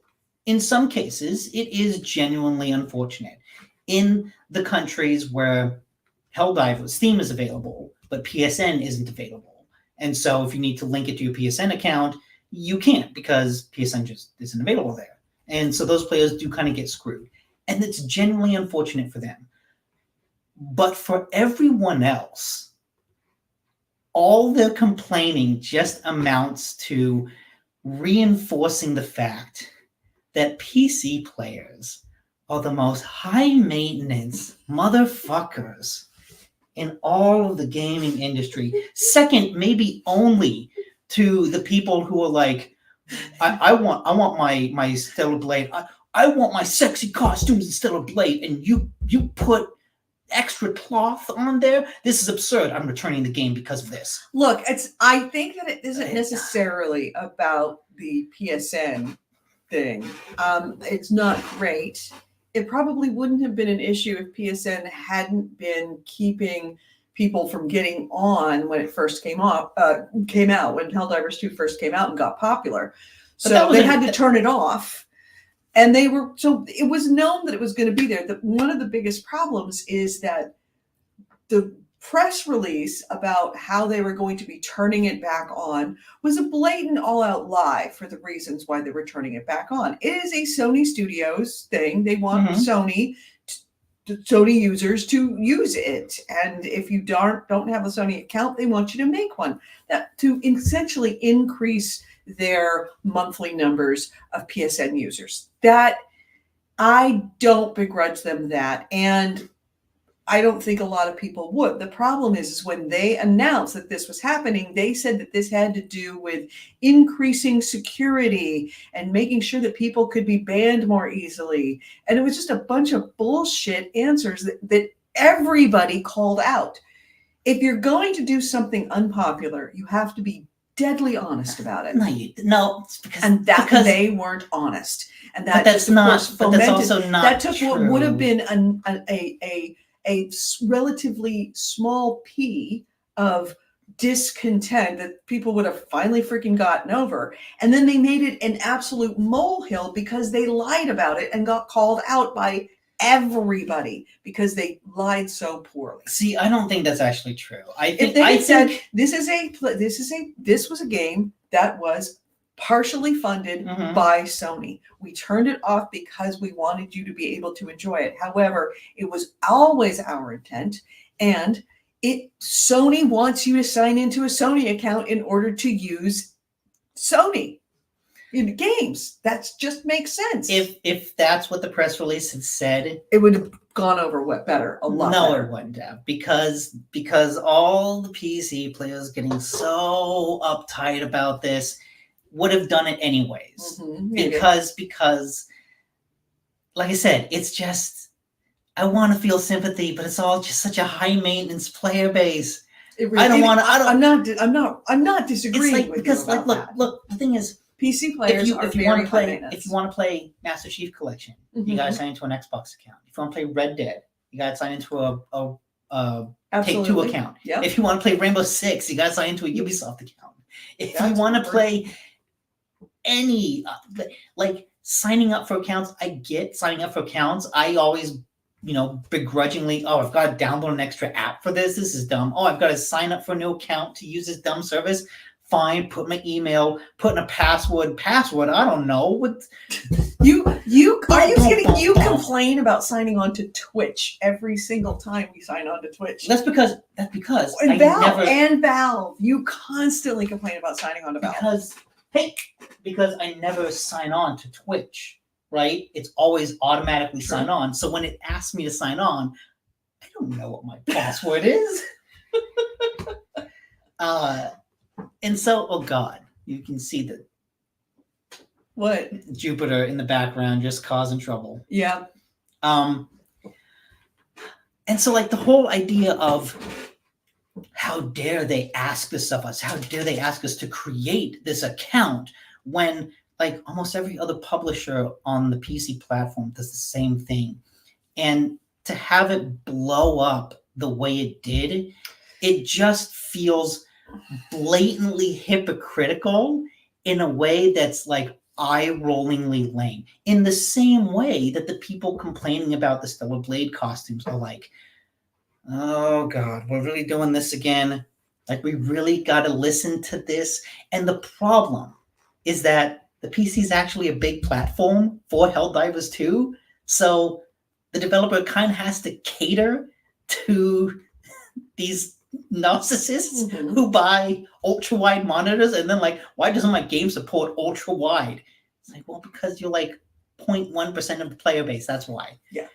in some cases, it is genuinely unfortunate. In the countries where Helldivers, Steam is available, but PSN isn't available. And so if you need to link it to your PSN account, you can't because PSN just isn't available there. And so those players do kind of get screwed. And it's genuinely unfortunate for them. But for everyone else, all the complaining just amounts to reinforcing the fact that PC players are the most high maintenance motherfuckers in all of the gaming industry. Second, maybe only to the people who are like, I want my Stellar Blade. I want my sexy costumes in Stellar Blade, and you put extra cloth on there. This is absurd. I'm returning the game because of this. Look, I think that it isn't necessarily about the PSN thing. It's not great. It probably wouldn't have been an issue if PSN hadn't been keeping people from getting on when it first came out, when Helldivers 2 first came out and got popular. So they had to turn it off. And so it was known that it was going to be there. One of the biggest problems is that the press release about how they were going to be turning it back on was a blatant all-out lie for the reasons why they were turning it back on. It is a Sony Studios thing. They want Sony users to use it. And if you don't have a Sony account, they want you to make one to essentially increase their monthly numbers of PSN users. That I don't begrudge them that. And I don't think a lot of people would. The problem is when they announced that this was happening, they said that this had to do with increasing security and making sure that people could be banned more easily. And it was just a bunch of bullshit answers that everybody called out. If you're going to do something unpopular, you have to be deadly honest about it. No, it's because And because they weren't honest. And but that that's just, of not. course, But that's fomented. also not That took true. what would have been a relatively small p of discontent that people would have finally freaking gotten over. And then they made it an absolute molehill because they lied about it and got called out by everybody because they lied so poorly. See, I don't think that's actually true. I think If they had said think, this was a game that was partially funded Mhm. by Sony. We turned it off because we wanted you to be able to enjoy it. However, it was always our intent, and Sony wants you to sign into a Sony account in order to use Sony in games. That just makes sense. if that's what the press release had said, it would have gone over a lot no, better. it wouldn't have, because all the PC players getting so uptight about this would have done it anyways. Mhm, maybe. Because like I said, it's just, I want to feel sympathy, but it's all just such a high maintenance player base. I don't want to. I'm not It's disagreeing like, with because you about like that. look, the thing is, PC players are if you very want to play high maintenance. if you want to play Master Chief Collection, you gotta sign into an Xbox account. If you want to play Red Dead, you gotta sign into a Take Two account. Yep. If you want to play Rainbow Six, you gotta sign into a Ubisoft account. If you That's want to weird. play any like signing up for accounts, I get signing up for accounts. I always, begrudgingly, oh, I've got to download an extra app for this. This is dumb. Oh, I've got to sign up for a new account to use this dumb service. Fine, put my email, put in a password. I don't know what. You complain about signing on to Twitch every single time we sign on to Twitch. That's because And Valve, you constantly complain about signing on to Valve. Because I never sign on to Twitch, right? It's always automatically Sure. sign on. So when it asks me to sign on, I don't know what my password is. And so, oh God, you can see the What? Jupiter in the background just causing trouble. Yeah. And so like the whole idea of how dare they ask this of us? How dare they ask us to create this account when like almost every other publisher on the PC platform does the same thing? And to have it blow up the way it did, it just feels blatantly hypocritical in a way that's like eye-rollingly lame. In the same way that the people complaining about the Stellar Blade costumes are like, oh God, we're really doing this again. Like, we really got to listen to this. And the problem is that the PC is actually a big platform for Helldivers 2. So the developer kind of has to cater to these narcissists Mhm. who buy ultra wide monitors and then like, why doesn't my game support ultra wide? It's like, well, because you're like 0.1% of the player base. That's why. Yeah.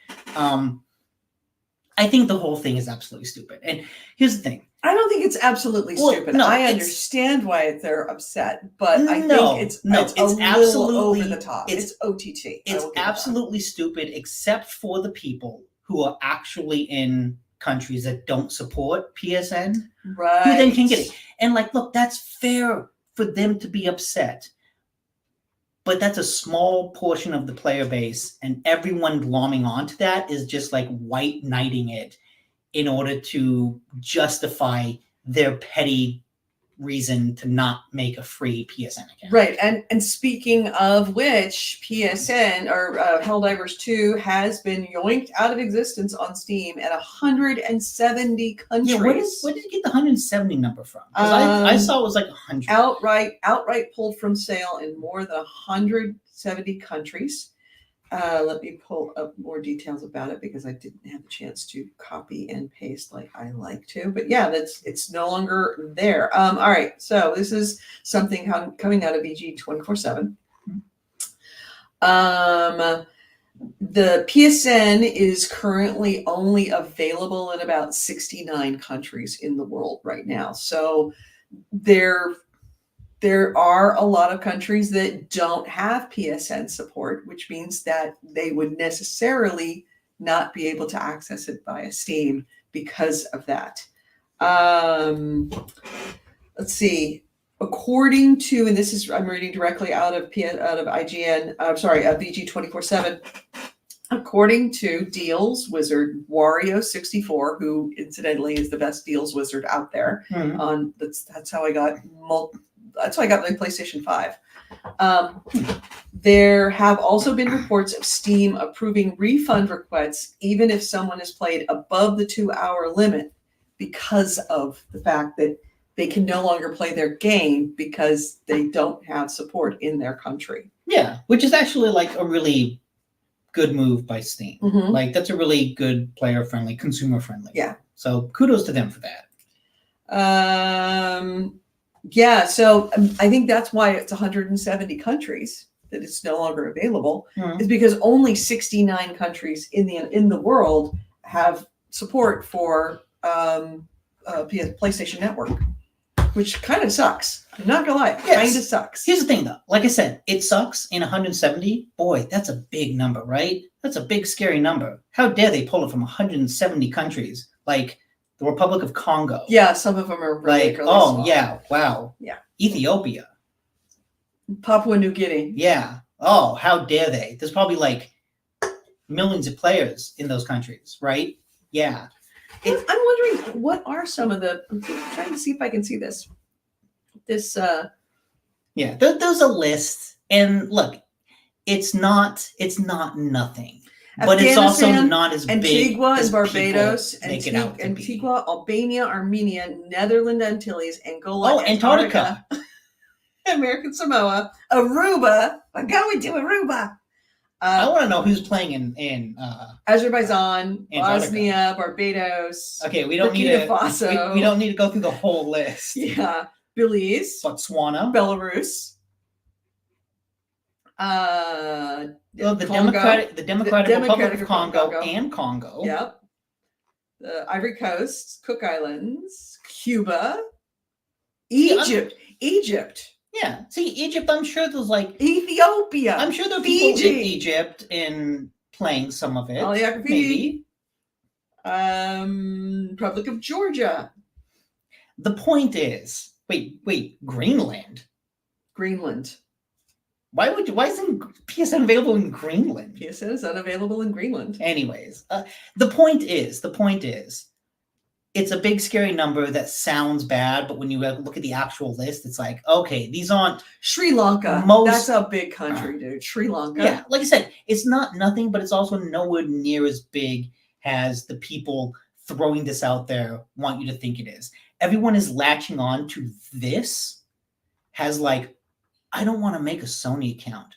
I think the whole thing is absolutely stupid. And here's the thing. I don't think it's absolutely Well, stupid. no, I it's- understand why they're upset, but I No, think it's no, a it's little absolutely- over the top. it's- It's OTT. I It's will give it that. absolutely stupid, except for the people who are actually in countries that don't support PSN, Right. who then can get it. And like, look, that's fair for them to be upset. But that's a small portion of the player base, and everyone glomming onto that is just like white knighting it in order to justify their petty reason to not make a free PSN account. Right, and speaking of which, PSN or Helldivers 2 has been yoinked out of existence on Steam at 170 countries. Yeah, where did you get the 170 number from? Because I saw it was like 100. outright pulled from sale in more than 170 countries. Let me pull up more details about it because I didn't have a chance to copy and paste like I like to. But yeah, it's no longer there. All right, so this is something coming out of VG 24/7. The PSN is currently only available in about 69 countries in the world right now. So there are a lot of countries that don't have PSN support, which means that they would necessarily not be able to access it via Steam because of that. Let's see. According to, and this is, I'm reading directly out of IGN, I'm sorry, VG247. According to Deals Wizard Wario64, who incidentally is the best Deals Wizard out there, that's how I got my PlayStation 5. There have also been reports of Steam approving refund requests even if someone has played above the 2-hour limit because of the fact that they can no longer play their game because they don't have support in their country. Yeah, which is actually like a really good move by Steam. Mm-hmm. Like that's a really good player-friendly, consumer-friendly. Yeah. So kudos to them for that. Yeah, so I think that's why it's 170 countries that it's no longer available, is because only 69 countries in the world have support for PlayStation Network, which kind of sucks. I'm not gonna lie, Yes. kind of sucks. Here's the thing, though. Like I said, it sucks in 170. Boy, that's a big number, right? That's a big, scary number. How dare they pull it from 170 countries, like the Republic of Congo? Yeah, some of them are Like, ridiculous. yeah, wow. Yeah. Ethiopia. Papua New Guinea. Yeah. Oh, how dare they? There's probably like millions of players in those countries, right? Yeah. I'm wondering what are some of the. I'm trying to see if I can see this. Yeah, there's a list, and look, it's not nothing, but it's also Afghanistan, not as big Antigua as and Barbados, people make it out to be. Antigua, Albania, Armenia, Netherlands Antilles, Angola, Oh, Antarctica. American Samoa, Aruba. We're going to Aruba. I want to know who's playing in Azerbaijan, Antarctica. Bosnia, Barbados. Okay, we don't need Burkina to. Faso. We don't need to go through the whole list. Yeah, Belize, Botswana. Belarus. Well, the Congo. Democratic Republic of Congo. Congo and Congo. Yep. The Ivory Coast, Cook Islands, Cuba, Egypt. Yeah. See, Egypt, I'm sure there's like Ethiopia. I'm sure there are people Fiji. in Egypt and playing some of it. Maybe. Maybe. Republic of Georgia. The point is, wait, Greenland. Why isn't PSN available in Greenland? PSN is unavailable in Greenland. Anyways, the point is, it's a big scary number that sounds bad, but when you look at the actual list, it's like, okay, these aren't Sri Lanka. That's a big country, dude. Sri Lanka. Yeah, like I said, it's not nothing, but it's also nowhere near as big as the people throwing this out there want you to think it is. Everyone is latching on to this has like, I don't want to make a Sony account.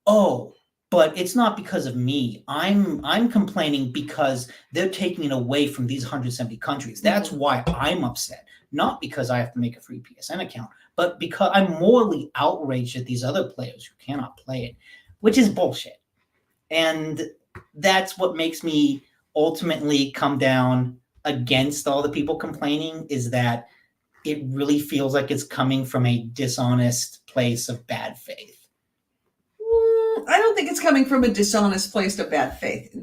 Oh, but it's not because of me. I'm complaining because they're taking it away from these 170 countries. That's why I'm upset. Not because I have to make a free PSN account, but because I'm morally outraged at these other players who cannot play it, which is bullshit. And that's what makes me ultimately come down against all the people complaining, is that it really feels like it's coming from a dishonest place of bad faith. I don't think it's coming from a dishonest place of bad faith,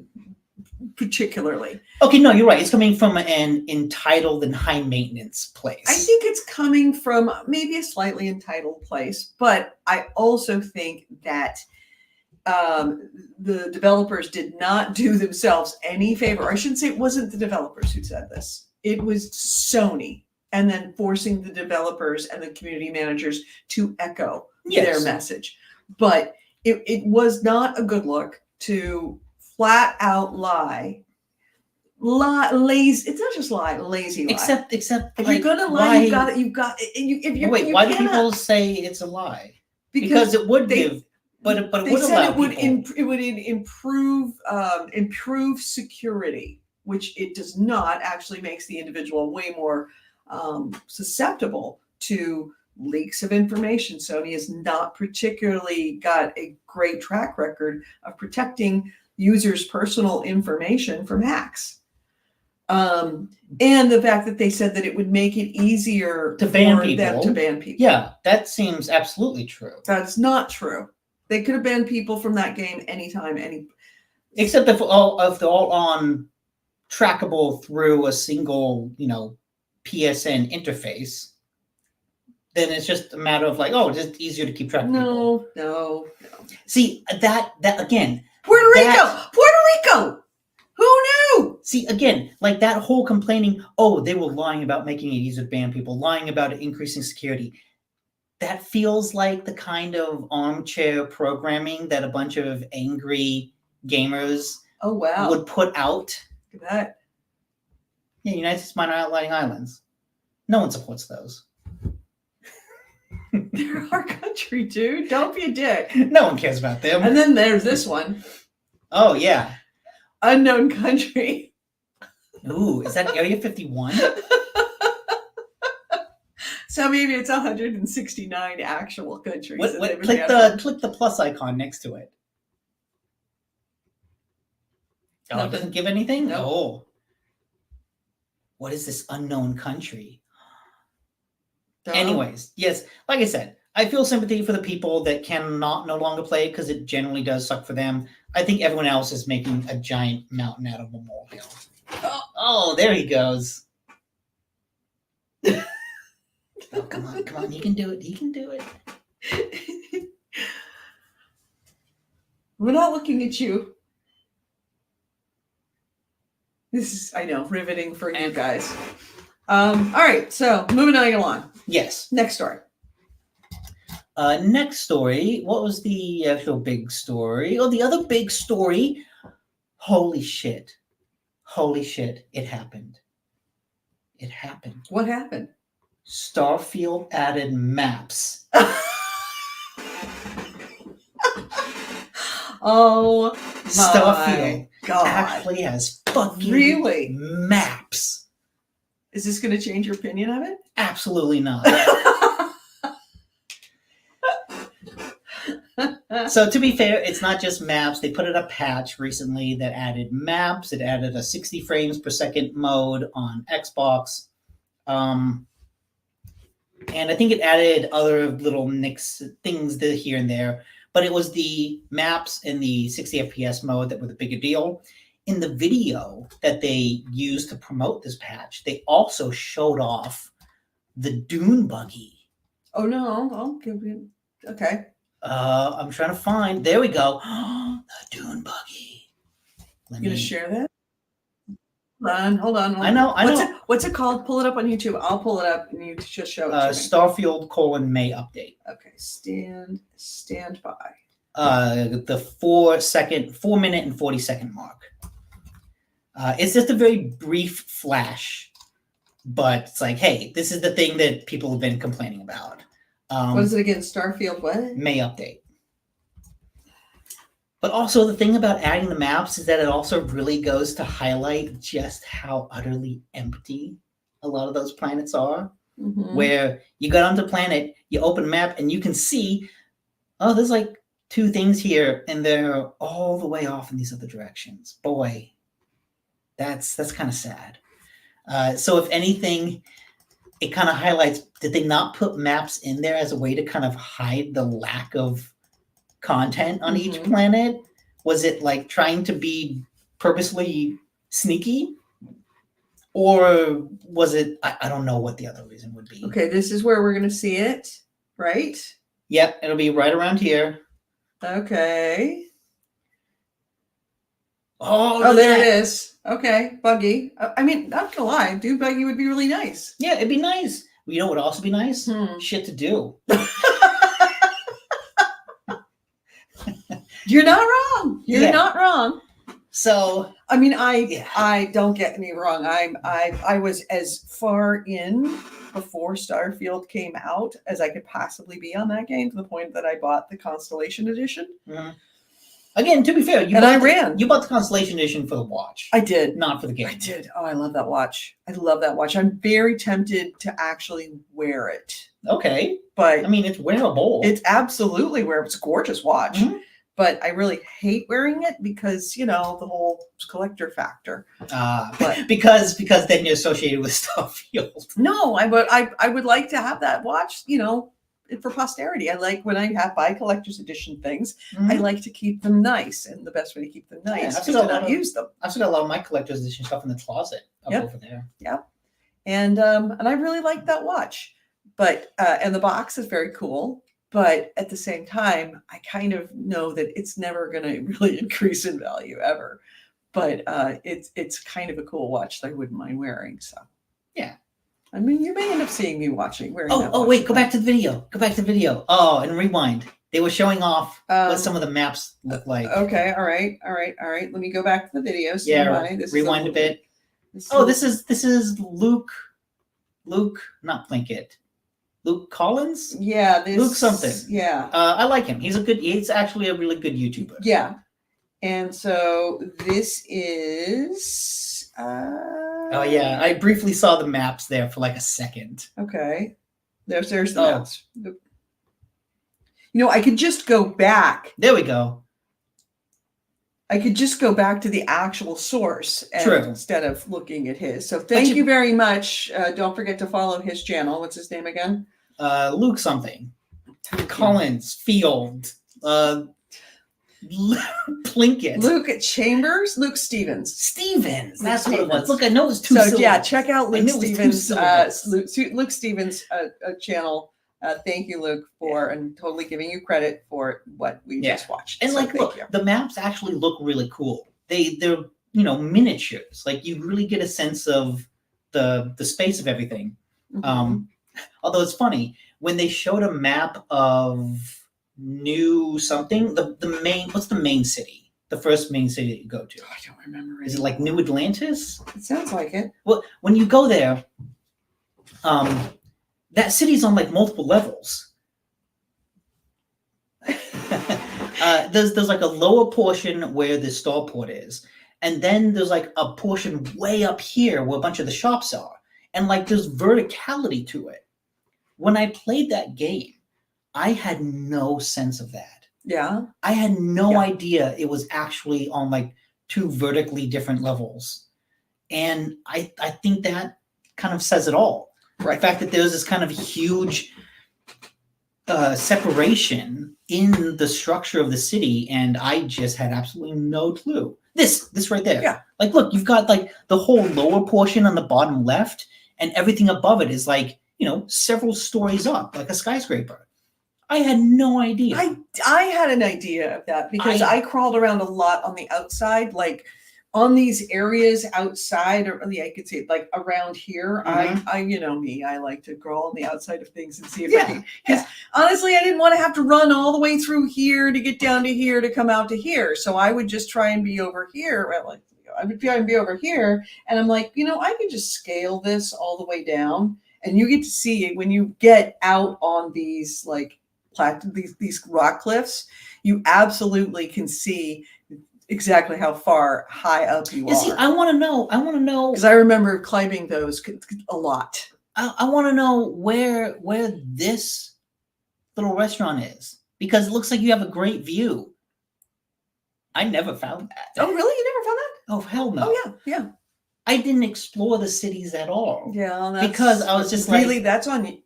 particularly. Okay, no, you're right. It's coming from an entitled and high maintenance place. I think it's coming from maybe a slightly entitled place, but I also think that the developers did not do themselves any favor. I shouldn't say it wasn't the developers who said this. It was Sony, and then forcing the developers and the community managers to echo their message. But it was not a good look to flat out lie. Lazy. It's not just lie, lazy lie. Except if like, you're gonna lie, you've got. Why do people say it's a lie? Because it would give. But it would allow it would improve security, which it does not. Actually makes the individual way more susceptible to leaks of information. Sony has not particularly got a great track record of protecting users' personal information from hacks. And the fact that they said that it would make it easier to ban people. Yeah, that seems absolutely true. That's not true. They could have banned people from that game anytime. Except if they're all on trackable through a single, PSN interface, then it's just a matter of like, oh, just easier to keep track of people. No. See, that again. Puerto Rico! Who knew? See, again, like that whole complaining, oh, they were lying about making it easier to ban people, lying about increasing security. That feels like the kind of armchair programming that a bunch of angry gamers would put out. Look at that. Yeah, United States minor outlying islands. No one supports those. They're our country, dude. Don't be a dick. No one cares about them. And then there's this one. Oh, yeah. Unknown country. Ooh, is that Area 51? So maybe it's 169 actual countries. Click the plus icon next to it. Oh, it doesn't give anything? Nope. Oh. What is this unknown country? Anyways, yes, like I said, I feel sympathy for the people that cannot no longer play it because it generally does suck for them. I think everyone else is making a giant mountain out of a molehill. Oh, there he goes. Oh, come on, he can do it. He can do it. We're not looking at you. This is, I know, riveting for you guys. All right, so moving on along. Yes. Next story. Next story. What was the actual big story? Oh, the other big story. Holy shit. It happened. What happened? Starfield added maps. Oh, Starfield God. actually has fucking Really? maps. Is this going to change your opinion of it? Absolutely not. So to be fair, it's not just maps. They put in a patch recently that added maps. It added a 60 frames per second mode on Xbox. And I think it added other little things here and there. But it was the maps and the 60 FPS mode that were the bigger deal. In the video that they used to promote this patch, they also showed off the Dune buggy. Oh, no. I'll give you... Okay. I'm trying to find... There we go. The Dune buggy. You going to share that? Hold on. I know. What's it called? Pull it up on YouTube. I'll pull it up and you just show it to me. Starfield : May update. Okay. Stand by. The 4 minute and 40 second mark. It's just a very brief flash, but it's like, hey, this is the thing that people have been complaining about. What is it again? Starfield what? May update. But also the thing about adding the maps is that it also really goes to highlight just how utterly empty a lot of those planets are. Mm-hmm. Where you go onto a planet, you open a map, and you can see, oh, there's like 2 things here, and they're all the way off in these other directions. Boy, that's kind of sad. So if anything, it kind of highlights, did they not put maps in there as a way to kind of hide the lack of content on each planet? Was it like trying to be purposely sneaky? Or was it, I don't know what the other reason would be. Okay, this is where we're going to see it, right? Yep, it'll be right around here. Okay. Oh, there it is. Okay, buggy. I mean, not gonna lie, dude, buggy would be really nice. Yeah, it'd be nice. You know what would also be nice? Shit to do. You're not wrong. You're not wrong. So I mean, I don't get me wrong. I was as far in before Starfield came out as I could possibly be on that game, to the point that I bought the Constellation Edition. Mm-hmm. Again, to be fair, you bought the Constellation Edition for the watch. I did. Not for the game. I did. Oh, I love that watch. I'm very tempted to actually wear it. Okay. But I mean, it's wearable. It's absolutely wearable. It's a gorgeous watch. Mm-hmm. But I really hate wearing it because, the whole collector factor. But because then you're associated with Starfield. No, I would like to have that watch, it for posterity. I like when I buy collector's edition things, I Mhm. like to keep them nice. And the best way to keep them Yeah, nice I've is to got a lot not of- use them. I've still got a lot of my collector's edition stuff in the closet up Yep. over there. And I really like that watch. But and the box is very cool. But at the same time, I kind of know that it's never going to really increase in value ever. But it's kind of a cool watch that I wouldn't mind wearing. So Yeah. I mean, you may end up seeing me wearing. Oh, that oh, watch wait, go again. back to the video. Go back to the video. Oh, and rewind. They were showing off what some Um, of the maps look like. Okay, all right. Let me go back to the video. Yeah, This rewind a bit. This Oh, this is Luke, not Plinkett. Luke Collins? yeah, Luke something. Yeah, I like him. He's actually a really good YouTuber. yeah. And so this is. Oh yeah, I briefly saw the maps there for like a second. Okay. There's the Oh. maps. You know, I could just go back. There we go. I could just go back to the actual source True. instead of looking at his. So thank you very much. Don't forget to follow his channel. What's his name again? Luke something. Collins, Field, Plinkett. Luke Chambers? Luke Stevens. Stevens. Luke That's what it was. Stevens. Look, I know it's two So syllables. yeah, check out I Luke knew it was two Stevens. syllables. Luke Stevens' channel. Thank you, Luke, for and totally giving you credit for what we Yeah. just watched. And So like, thank look, you. the maps actually look really cool. They're miniatures. Like you really get a sense of the space of everything. Mhm. Although it's funny when they showed a map of New something, what's the main city? The first main city that you go to. I don't remember. Is it like New Atlantis? It sounds like it. Well, when you go there, that city's on like multiple levels. There's like a lower portion where the starport is, and then there's like a portion way up here where a bunch of the shops are, and like there's verticality to it. When I played that game, I had no sense of that. Yeah. I had no Yeah. idea it was actually on like two vertically different levels. And I think that kind of says it all. Right. The fact that there's this kind of huge separation in the structure of the city, and I just had absolutely no clue. This right there. Yeah. Like, look, you've got like the whole lower portion on the bottom left, and everything above it is like, several stories up, like a skyscraper. I had no idea. I had an idea of that because I crawled around a lot on the outside, like on these areas outside, or yeah, I could say like around here. I you know me, I like to crawl on the outside of things and see if I can. Because honestly, I didn't want to have to run all the way through here to get down to here to come out to here. So I would just try and be over here. I would try and be over here, and I'm like, I can just scale this all the way down, and you get to see it when you get out on these like these rock cliffs. You absolutely can see exactly how far high up you are. See, I want to know because I remember climbing those a lot. I want to know where this little restaurant is, because it looks like you have a great view. I never found that. Oh, really? You never found that? Oh, hell no. Oh, yeah. I didn't explore the cities at all. Yeah, because I was just really like, that's on you.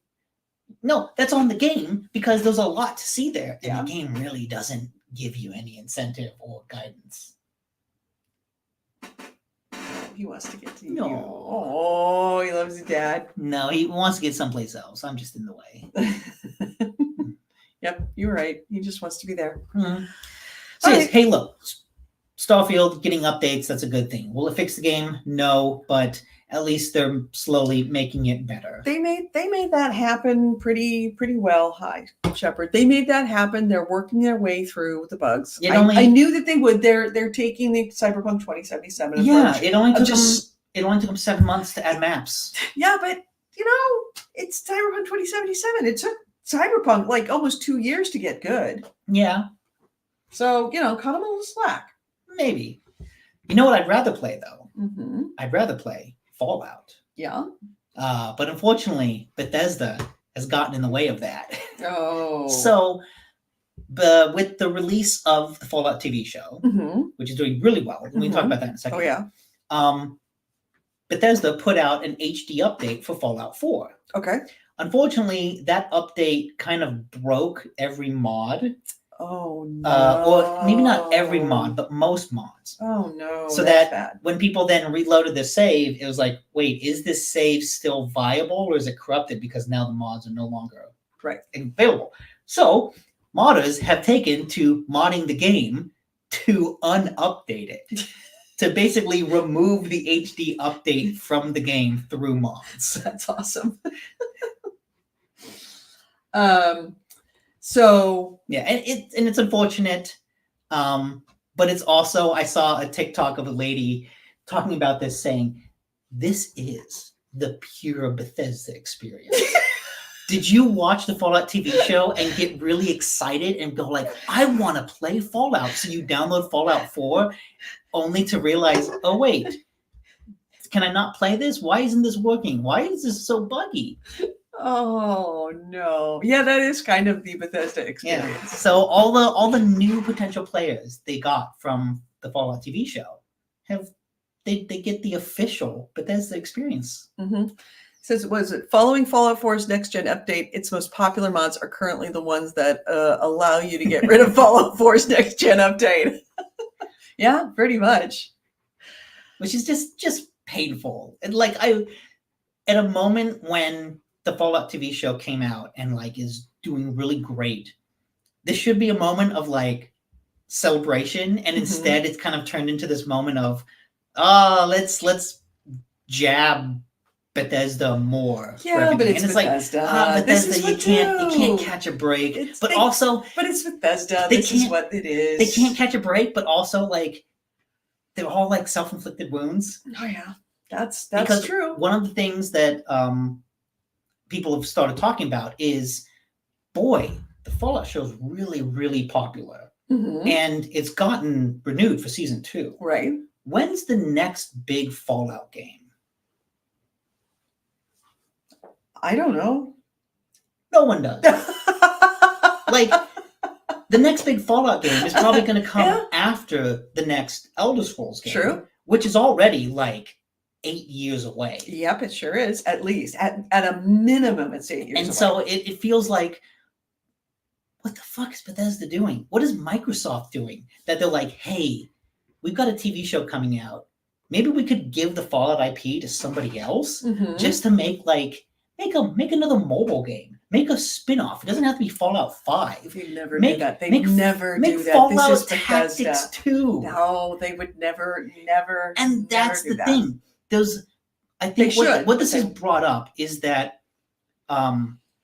No, that's on the game, because there's a lot to see there, and Yeah. the game really doesn't give you any incentive or guidance. He wants to get to you. No. Oh, he loves his dad. No, he wants to get someplace else. I'm just in the way. Yep, you're right. He just wants to be there. Mm-hmm. So yes, hey, look, Starfield getting updates, that's a good thing. Will it fix the game? No, but at least they're slowly making it better. They made that happen pretty well. Hi, Shepard. They made that happen. They're working their way through the bugs. I knew that they would. They're taking the Cyberpunk 2077 approach. Yeah, it only took them 7 months to add maps. Yeah, but it's Cyberpunk 2077. It took Cyberpunk like almost 2 years to get good. Yeah. So, cut them a little slack. Maybe. You know what I'd rather play, though? Mm-hmm. I'd rather play Fallout. Yeah. But unfortunately, Bethesda has gotten in the way of that. Oh. So, with the release of the Fallout TV show, which is doing really well, we can talk about that in a second. Oh, yeah. Bethesda put out an HD update for Fallout 4. Okay. Unfortunately, that update kind of broke every mod, Oh no. or maybe not every mod, but most mods. Oh no. So that's that bad. when people then reloaded the save, it was like, wait, is this save still viable or is it corrupted because now the mods are no longer Right. available? So modders have taken to modding the game to unupdate it, to basically remove the HD update from the game through mods. That's awesome. So Yeah, and it's unfortunate, but it's also, I saw a TikTok of a lady talking about this, saying, "This is the pure Bethesda experience." Did you watch the Fallout TV show and get really excited and go like, "I want to play Fallout"? So you download Fallout 4, only to realize, oh wait, can I not play this? Why isn't this working? Why is this so buggy? oh no. Yeah, that is kind of the Bethesda experience. Yeah. So all the new potential players they got from the Fallout TV show have they get the official Bethesda experience. Mm-hmm. Says, was it following Fallout 4's next gen update? Its most popular mods are currently the ones that allow you to get rid of Fallout 4's next gen update. Yeah, pretty much. Which is just painful. And like I, at a moment when the Fallout TV show came out and like is doing really great, this should be a moment of like celebration, and instead it's kind of turned into this moment of, let's jab Bethesda more. Yeah, but it's and it's Bethesda. like This Bethesda, is you what can't catch a break. But it's Bethesda. They This is can't- what it is. they can't catch a break, but also like they're all like self-inflicted wounds. Oh yeah, that's Because true. One of the things that people have started talking about is, boy, the Fallout show is really, really popular, Mhm. and it's gotten renewed for season 2. Right. When's the next big Fallout game? I don't know. No one does. Like, the next big Fallout game is probably going to come Yeah. after the next Elder Scrolls game, True. which is already like 8 years away. Yep, it sure is. At least at a minimum, it's 8 years. And away. so it feels like, what the fuck is Bethesda doing? What is Microsoft doing? That they're like, hey, we've got a TV show coming out. Maybe we could give the Fallout IP to somebody else Mhm. just to make another mobile game. Make a spin-off. It doesn't have to be Fallout 5. They never Make- do that. They make- never Make do that. Fallout This is Tactics Bethesda. 2. No, they would never. And that's never do the that. thing. I They think what should, this but has brought up is that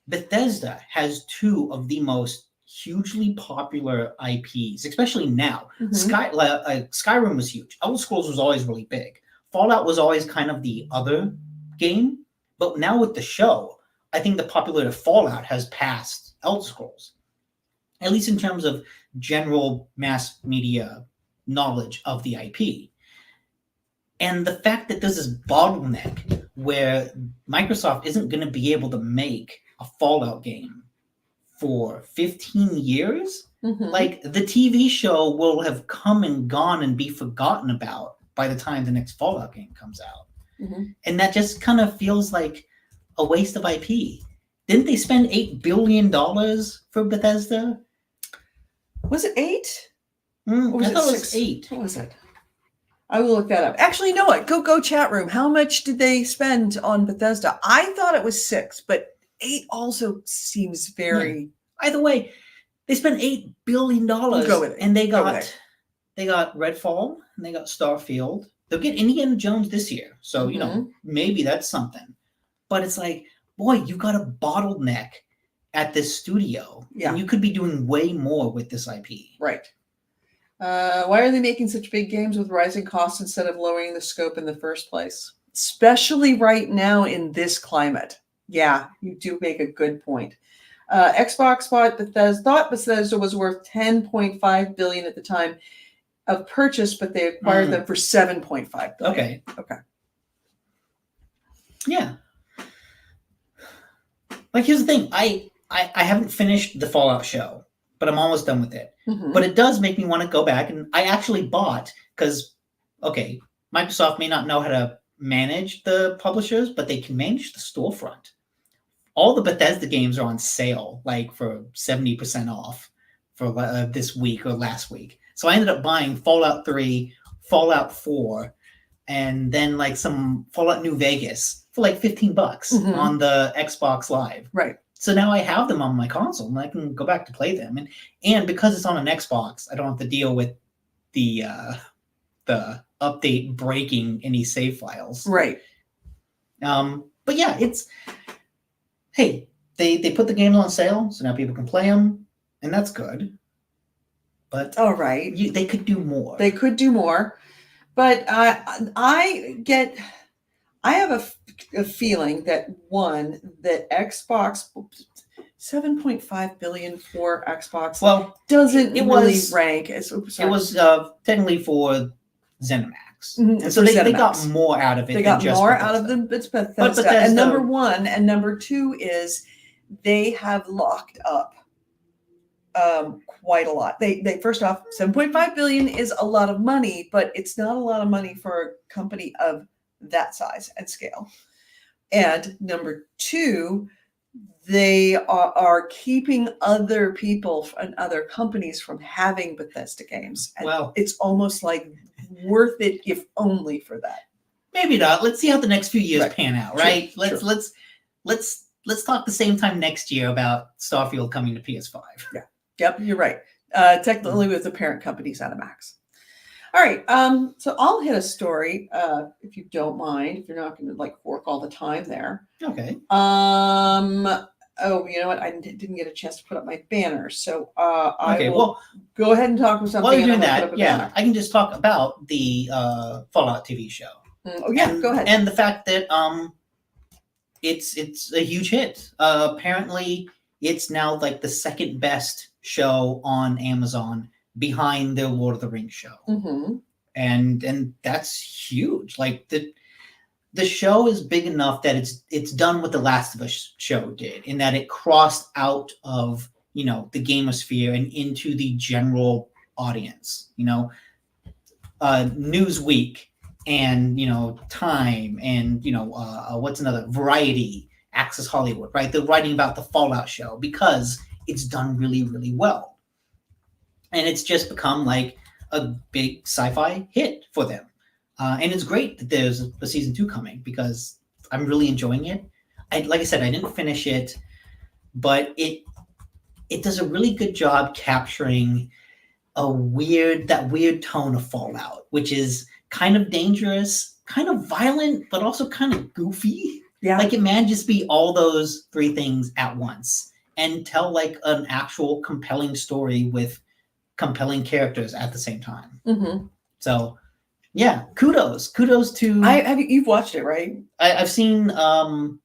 Bethesda has 2 of the most hugely popular IPs, especially now. Mhm. Skyrim was huge. Elder Scrolls was always really big. Fallout was always kind of the other game. But now with the show, I think the popularity of Fallout has passed Elder Scrolls, at least in terms of general mass media knowledge of the IP. And the fact that there's this bottleneck where Microsoft isn't going to be able to make a Fallout game for 15 years, Mhm. like the TV show will have come and gone and be forgotten about by the time the next Fallout game comes out. Mhm. And that just kind of feels like a waste of IP. Didn't they spend $8 billion for Bethesda? Was it 8? Mm, Or was I it thought it 6? was 8. What was it? I will look that up. Actually, you know what? Go chat room. How much did they spend on Bethesda? I thought it was 6, but 8 also seems very. Either way, they spent $8 billion, We'll go with it. and they Go with got it. Redfall and they got Starfield. They'll get Indiana Jones this year, so you know maybe that's something. But it's like, boy, you got a bottleneck at this studio, Yeah. and you could be doing way more with this IP. Right. Why are they making such big games with rising costs instead of lowering the scope in the first place? Especially right now in this climate. Yeah, you do make a good point. Xbox thought Bethesda was worth $10.5 billion at the time of purchase, but they acquired them for $7.5 billion. Okay. Yeah. Like, here's the thing. I haven't finished the Fallout show, but I'm almost done with it. Mhm. But it does make me want to go back, and I actually bought, because, okay, Microsoft may not know how to manage the publishers, but they can manage the storefront. all the Bethesda games are on sale, like for 70% off for this week or last week. So I ended up buying Fallout 3, Fallout 4, and then like some Fallout New Vegas for like $15 Mhm. on the Xbox Live. Right. So now I have them on my console and I can go back to play them. And because it's on an Xbox, I don't have to deal with the update breaking any save files. Right. But yeah, it's hey, they put the games on sale, so now people can play them, and that's good. But All right. they could do more. They could do more, but I have a feeling that Xbox 7.5 billion for Xbox Well, doesn't it really was- rank as it was technically for ZeniMax, Mhm, and so for they got ZeniMax. more out of it. They got than just more Bethesda. out of them. It's Bethesda. Bethesda- And number one and number two is they have locked up quite a lot. They first off, 7.5 billion is a lot of money, but it's not a lot of money for a company of that size and scale. And number two, they are keeping other people and other companies from having Bethesda games. And Well, it's almost like worth it if only for that. maybe not. Let's see how the next few years Right. pan out, Sure, right? sure. Let's talk the same time next year about Starfield coming to PS5. Yep, you're right. Technically with the parent company ZeniMax. All right, so I'll hit a story, if you don't mind, if you're not going to like work all the time there. Okay. Oh, you know what? I didn't get a chance to put up my banner, so I Okay. will Well, go ahead and talk with something. while you're and doing I'm gonna that, put up a banner. I can just talk about the Fallout TV show. Oh yeah, and, go ahead. And the fact that it's a huge hit. Apparently, it's now like the second best show on Amazon behind the Lord of the Rings show, Mm-hmm. and that's huge. Like the show is big enough that it's done what the Last of Us show did, in that it crossed out of the gamosphere and into the general audience. Newsweek and Time and what's another, Variety, Access Hollywood, right? They're writing about the Fallout show because it's done really, really well, and it's just become like a big sci-fi hit for them. And it's great that there's a season 2 coming because I'm really enjoying it. Like I said, I didn't finish it, but it does a really good job capturing that weird tone of Fallout, which is kind of dangerous, kind of violent, but also kind of goofy. Yeah. Like it manages to be all those three things at once and tell like an actual compelling story with compelling characters at the same time. Mm-hmm. So yeah, kudos to You've watched it, right? I've seen 7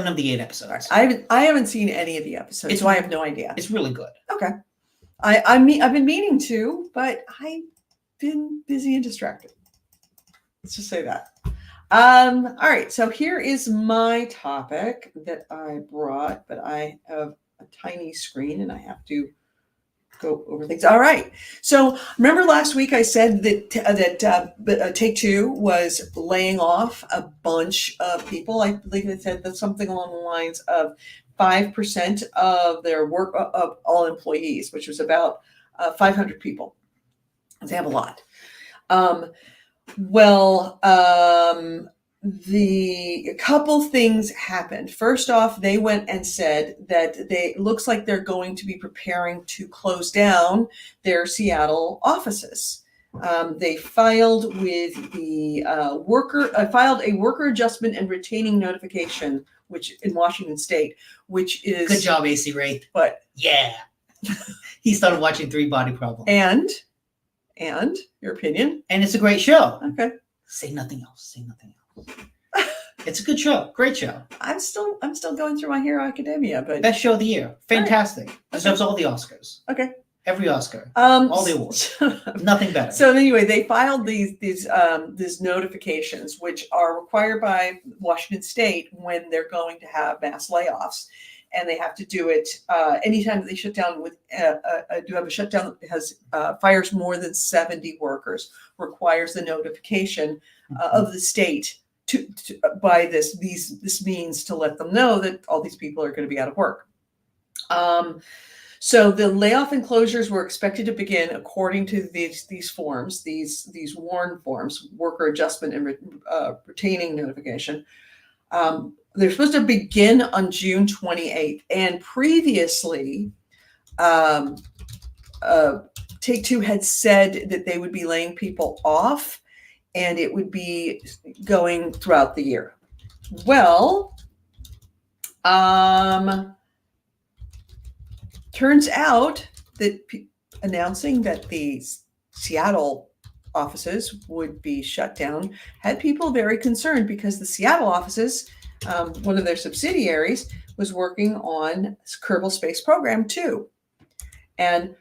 of the 8 episodes. I haven't seen any of the episodes, so I have no idea. It's really good. Okay. I've been meaning to, but I've been busy and distracted. Let's just say that. All right, so here is my topic that I brought, but I have a tiny screen and I have to go over things. All right. So remember last week I said that Take-Two was laying off a bunch of people. I believe they said that something along the lines of 5% of their work of all employees, which was about 500 people. They have a lot. The couple things happened. First off, they went and said that looks like they're going to be preparing to close down their Seattle offices. They filed with the filed a worker adjustment and retaining notification, which in Washington State, which is Good job, AC Wraith. But yeah, he started watching 3 Body Problem, and your opinion, and it's a great show. Okay, say nothing else. It's a good show, great show. I'm still going through My Hero Academia, but best show of the year, fantastic. Deserves all the Oscars. Okay, every Oscar, all the awards, nothing better. So anyway, they filed these notifications, which are required by Washington State when they're going to have mass layoffs, and they have to do it anytime they shut down do have a shutdown that has fires more than 70 workers, requires the notification of the state by this means to let them know that all these people are going to be out of work. So the layoff and closures were expected to begin according to these forms, these WARN forms, worker adjustment and retaining notification. They're supposed to begin on June 28th, and previously, Take-Two had said that they would be laying people off, and it would be going throughout the year. Well, turns out that announcing that the Seattle offices would be shut down had people very concerned, because the Seattle offices, one of their subsidiaries, was working on Kerbal Space Program 2, and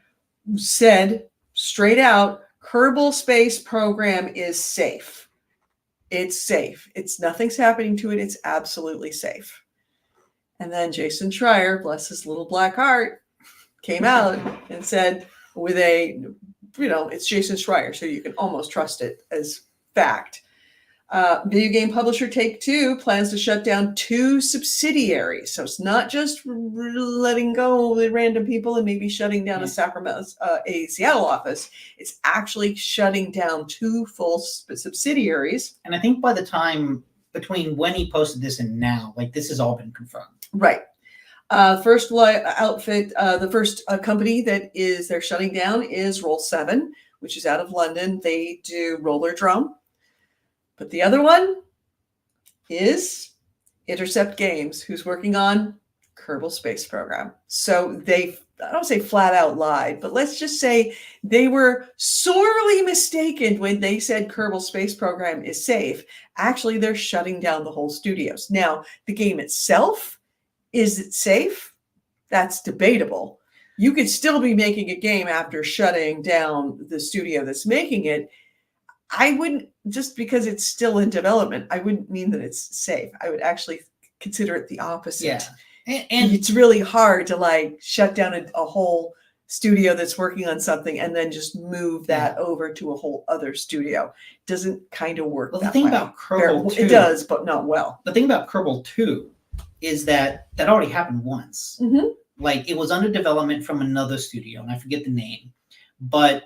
said straight out, Kerbal Space Program is safe. It's safe. Nothing's happening to it. It's absolutely safe. And then Jason Schreier, bless his little black heart, came out and said, with it's Jason Schreier, so you can almost trust it as fact. Video game publisher Take-Two plans to shut down 2 subsidiaries. So it's not just letting go of random people and maybe shutting down a Seattle office. It's actually shutting down 2 full subsidiaries. And I think by the time between when he posted this and now, this has all been confirmed. Right. First outfit, the first company that they're shutting down is Roll7, which is out of London. They do Roller Drum. But the other one is Intercept Games, who's working on Kerbal Space Program. So I don't say flat out lied, but let's just say they were sorely mistaken when they said Kerbal Space Program is safe. Actually, they're shutting down the whole studios. Now, the game itself, is it safe? That's debatable. You could still be making a game after shutting down the studio that's making it. I wouldn't, just because it's still in development, I wouldn't mean that it's safe. I would actually consider it the opposite. Yeah. And it's really hard to shut down a whole studio that's working on something and then just move that over to a whole other studio. Doesn't kind of work. Well, the thing about Kerbal 2, it does, but not well. The thing about Kerbal 2 is that already happened once. Mm-hmm. It was under development from another studio, and I forget the name, but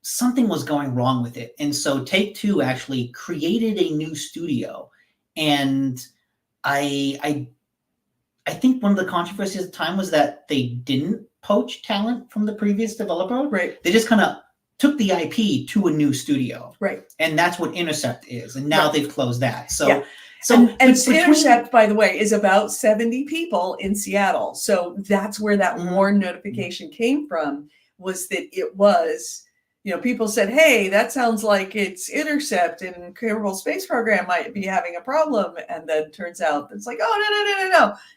something was going wrong with it. And so Take-Two actually created a new studio. And I think one of the controversies at the time was that they didn't poach talent from the previous developer. Right. They just kind of took the IP to a new studio. Right. And that's what Intercept is. And now they've closed that. So, yeah. Intercept, by the way, is about 70 people in Seattle. So that's where that WARN notification came from, was that it was, people said, hey, that sounds like it's Intercept and Kerbal Space Program might be having a problem. And then turns out it's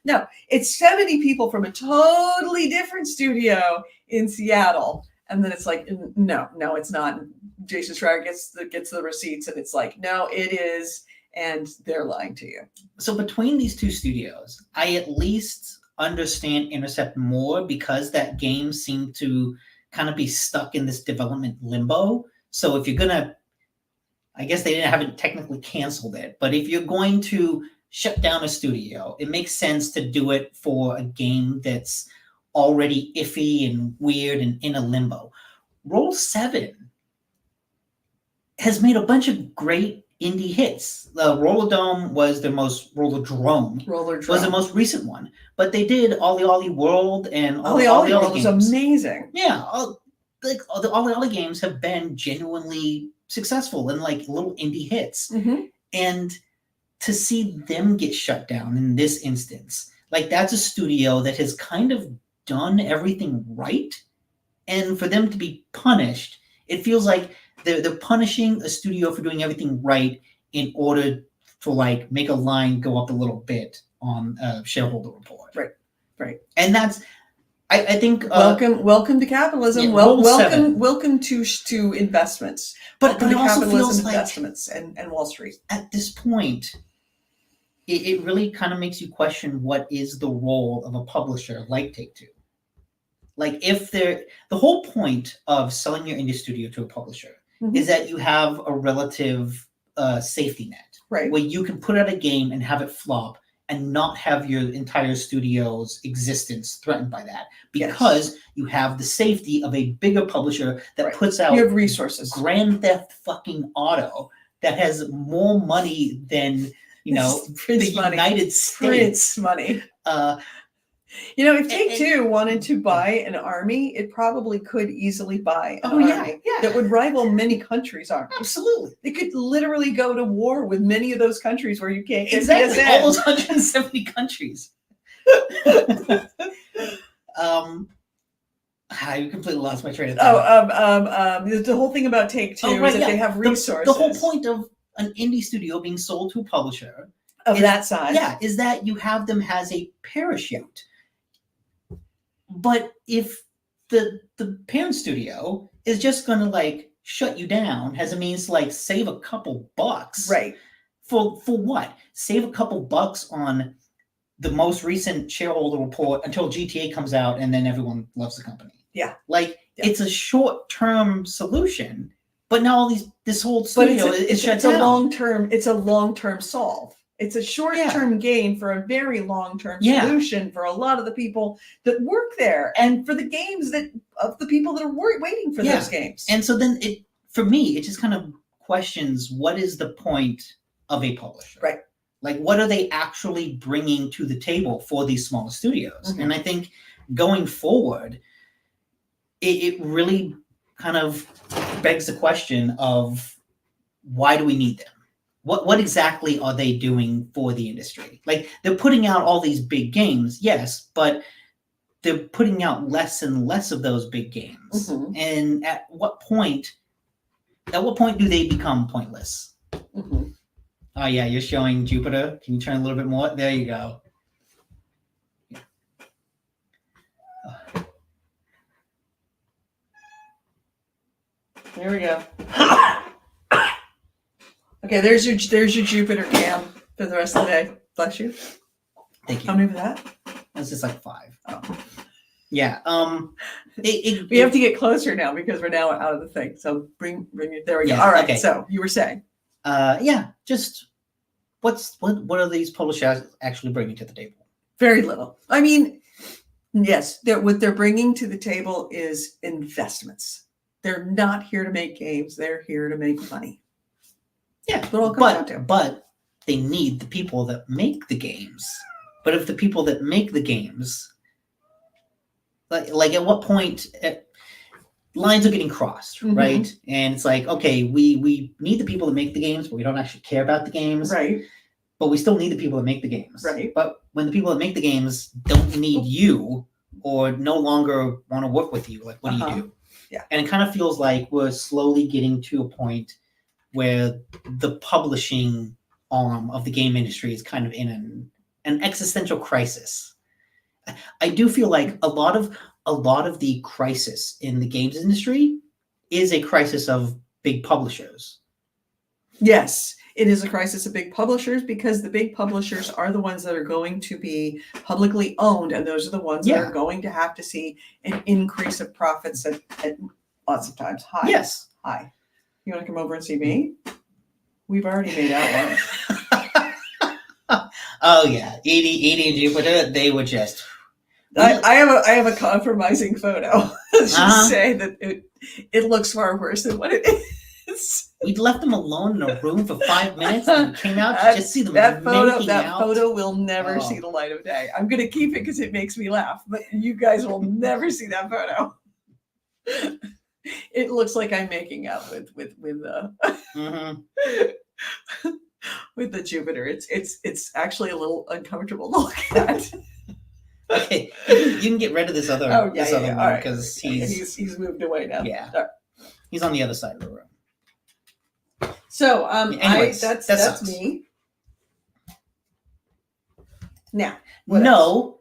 no. It's 70 people from a totally different studio in Seattle. And then it's no, it's not. Jason Schreier gets the receipts, and it's no, it is. And they're lying to you. So between these 2 studios, I at least understand Intercept more, because that game seemed to kind of be stuck in this development limbo. So if you're gonna, I guess they haven't technically canceled it, but if you're going to shut down a studio, it makes sense to do it for a game that's already iffy and weird and in a limbo. Roll7 has made a bunch of great indie hits. Roller Drome was the most recent one, but they did Ollie Ollie World and all the Ollie World games. Was amazing. Yeah, all the Ollie Ollie games have been genuinely successful and little indie hits. Mm-hmm. And to see them get shut down in this instance, that's a studio that has kind of done everything right, and for them to be punished, it feels like they're punishing a studio for doing everything right in order to make a line go up a little bit on a shareholder report. Right. And that's, I think, welcome to capitalism. Yeah, welcome to investments. But it also feels investments and Wall Street. At this point, it really kind of makes you question what is the role of a publisher like Take-Two. If the whole point of selling your indie studio to a publisher is that you have a relative safety net, Right. where you can put out a game and have it flop and not have your entire studio's existence threatened by that, because you have the safety of a bigger publisher that Right. puts out You have resources. Grand Theft fucking Auto that has more money than Prince the money. United States. Prince money. If Take-Two wanted to buy an army, it probably could easily buy an army that would rival many countries' armies. Absolutely. They could literally go to war with many of those countries where you can't get Exactly. PSN. All those 170 countries. I completely lost my train of thought. The whole thing about Take-Two is that they have resources. The whole point of an indie studio being sold to a publisher of that size, is that you have them as a parachute. But if the parent studio is just going to shut you down as a means to save a couple bucks, right? For what? Save a couple bucks on the most recent shareholder report until GTA comes out, and then everyone loves the company. Yeah. It's a short-term solution, but now this whole studio is shut down. It's a long-term solve. It's a short-term gain for a very long-term solution for a lot of the people that work there, and for the games of the people that are waiting for those games. And so then for me, it just kind of questions, what is the point of a publisher? Right. What are they actually bringing to the table for these smaller studios? Mm-hmm. And I think going forward, it really kind of begs the question of, why do we need them? What exactly are they doing for the industry? They're putting out all these big games, yes, but they're putting out less and less of those big games. Mm-hmm. And at what point do they become pointless? Mm-hmm. Oh yeah, you're showing Jupiter. Can you turn a little bit more? There you go. There we go. Okay, there's your Jupiter cam for the rest of the day. Bless you. Thank you. How many was that? That's just 5. Oh. Yeah. We have to get closer now because we're now out of the thing. So bring it. There we go. Yeah, All right. okay. So you were saying. Just what are these publishers actually bringing to the table? Very little. I mean, yes, what they're bringing to the table is investments. They're not here to make games. They're here to make money. Yeah, but they need the people that make the games. But if the people that make the games, at what point lines are getting crossed, Mm-hmm. right? And it's okay, we need the people that make the games, but we don't actually care about the games, right? But we still need the people that make the games, right? But when the people that make the games don't need you or no longer want to work with you, what do you do? Yeah, and it kind of feels like we're slowly getting to a point where the publishing arm of the game industry is kind of in an existential crisis. I do feel like a lot of the crisis in the games industry is a crisis of big publishers. Yes, it is a crisis of big publishers, because the big publishers are the ones that are going to be publicly owned, and those are the ones that are going to have to see an increase of profits at lots of times high. Yes. High. You want to come over and see me? We've already made out once. Oh yeah, Edie and Jupiter, they were just. I have a compromising photo. Let's just say that it looks far worse than what it is. We'd left them alone in a room for 5 minutes and we came out to just see them making out. That photo will never see the light of day. I'm going to keep it because it makes me laugh, but you guys will never see that photo. It looks like I'm making out with mm-hmm. with the Jupiter. It's actually a little uncomfortable to look at. Okay, you can get rid of this other one because he's moved away now. Yeah, he's on the other side of the room. So anyways, that's me. Now, no,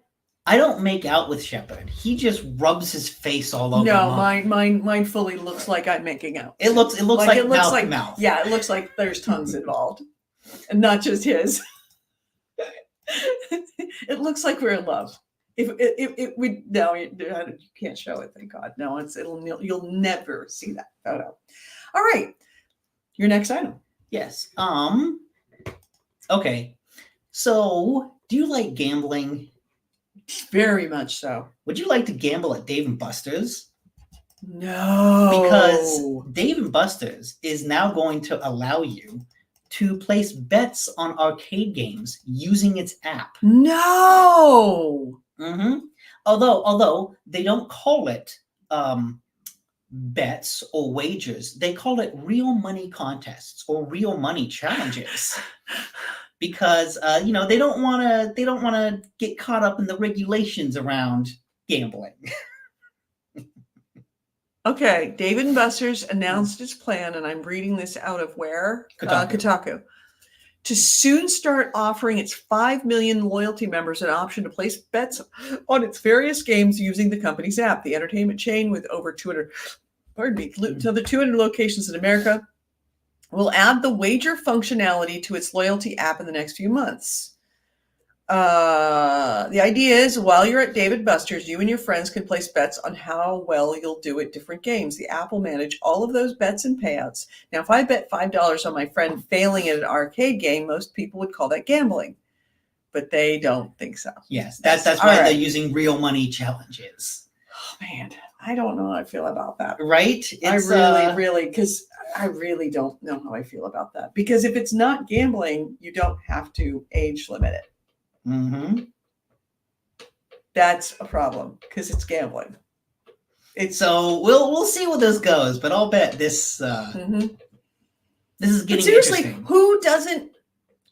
I don't make out with Shepard. He just rubs his face all over. No, mine fully looks like I'm making out. It looks like mouth to mouth. Yeah, it looks like there's tongues involved, and not just his. It looks like we're in love. You can't show it. Thank God. No, you'll never see that photo. All right, your next item. Yes. Okay. So, do you like gambling? Very much so. Would you like to gamble at Dave and Buster's? No. Because Dave and Buster's is now going to allow you to place bets on arcade games using its app. No. Mm-hmm. Although they don't call it bets or wagers, they call it real money contests or real money challenges. Because they don't want to get caught up in the regulations around gambling. Okay, Dave and Buster's announced its plan, and I'm reading this out of where? Kotaku. To soon start offering its 5 million loyalty members an option to place bets on its various games using the company's app. The entertainment chain with over 200 locations in America will add the wager functionality to its loyalty app in the next few months. The idea is while you're at Dave & Buster's, you and your friends can place bets on how well you'll do at different games. The app will manage all of those bets and payouts. Now, if I bet $5 on my friend failing at an arcade game, most people would call that gambling, but they don't think so. Yes, that's why they're using real money challenges. Oh, man, I don't know how I feel about that. Right? I really, because I really don't know how I feel about that. Because if it's not gambling, you don't have to age limit it. Mm-hmm. That's a problem because it's gambling. So we'll see where this goes, but I'll bet this this is getting seriously, interesting. Who doesn't?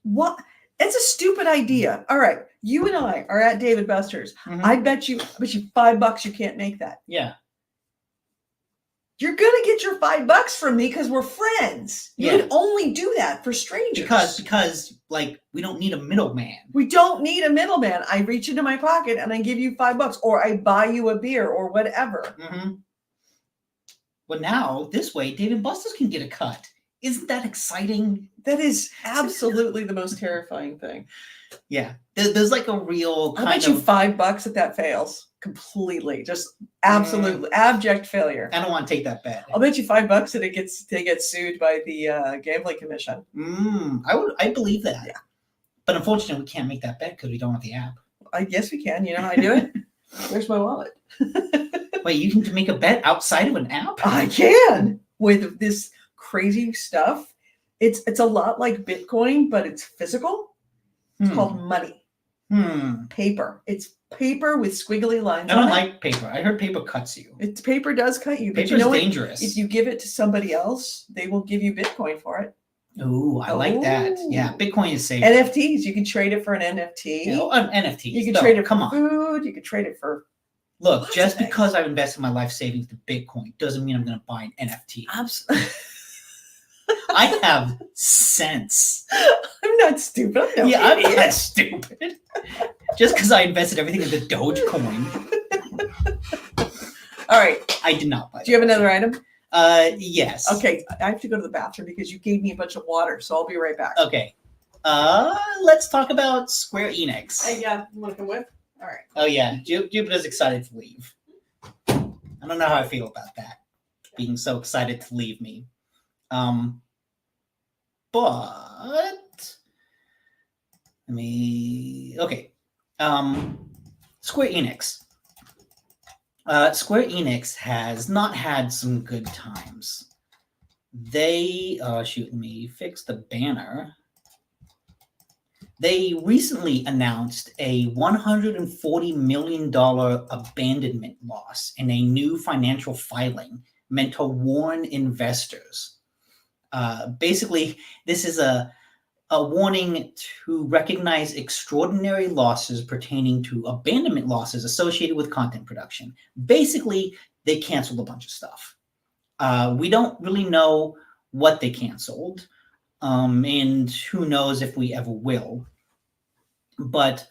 What? It's a stupid idea. All right, you and I are at Dave & Buster's. Mm-hmm. I bet you $5 you can't make that. Yeah. You're gonna get your $5 from me because we're friends. You would only do that for strangers. Because like we don't need a middleman. We don't need a middleman. I reach into my pocket and I give you $5, or I buy you a beer or whatever. Mm-hmm. Well, now this way, Dave & Buster's can get a cut. Isn't that exciting? That is absolutely the most terrifying thing. Yeah, there's like a real I'll bet you $5 if that fails completely, just absolutely abject failure. I don't want to take that bet. I'll bet you $5 that they get sued by the gambling commission. I believe that. Yeah, but unfortunately, we can't make that bet because we don't have the app. I guess we can. You know how I do it? Where's my wallet? Wait, you can make a bet outside of an app? I can with this crazy stuff. It's a lot like Bitcoin, but it's physical. It's called money. Paper. It's paper with squiggly lines. I don't like paper. I heard paper cuts you. Paper does cut you. Paper is dangerous. If you give it to somebody else, they will give you Bitcoin for it. Ooh, I like that. Yeah, Bitcoin is safe. NFTs. You can trade it for an NFT. An NFT. You can trade it for on. food. You can trade it for. Look, just because I've invested my life savings to Bitcoin doesn't mean I'm going to buy an NFT. Absolutely. I have sense. I'm not stupid. I'm not stupid. Just because I invested everything in the Dogecoin. All right. I did not buy. Do you have another item? Yes. Okay. I have to go to the bathroom because you gave me a bunch of water, so I'll be right back. Okay. Let's talk about Square Enix. Yeah. You want to come with? All right. Oh yeah, Jupiter's excited to leave. I don't know how I feel about that. Being so excited to leave me. But Square Enix. Square Enix has not had some good times. They let me fix the banner. They recently announced a $140 million abandonment loss in a new financial filing meant to warn investors. Basically, this is a warning to recognize extraordinary losses pertaining to abandonment losses associated with content production. Basically, they canceled a bunch of stuff. We don't really know what they canceled, and who knows if we ever will. But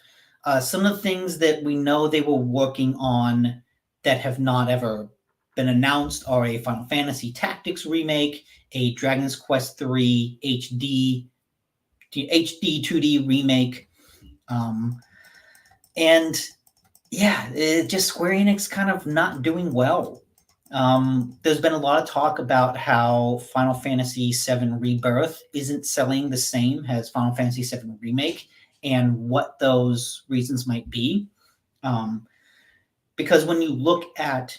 some of the things that we know they were working on that have not ever been announced are a Final Fantasy Tactics remake, a Dragon's Quest III HD 2D remake, and yeah, just Square Enix kind of not doing well. There's been a lot of talk about how Final Fantasy VII Rebirth isn't selling the same as Final Fantasy VII Remake, and what those reasons might be. Because when you look at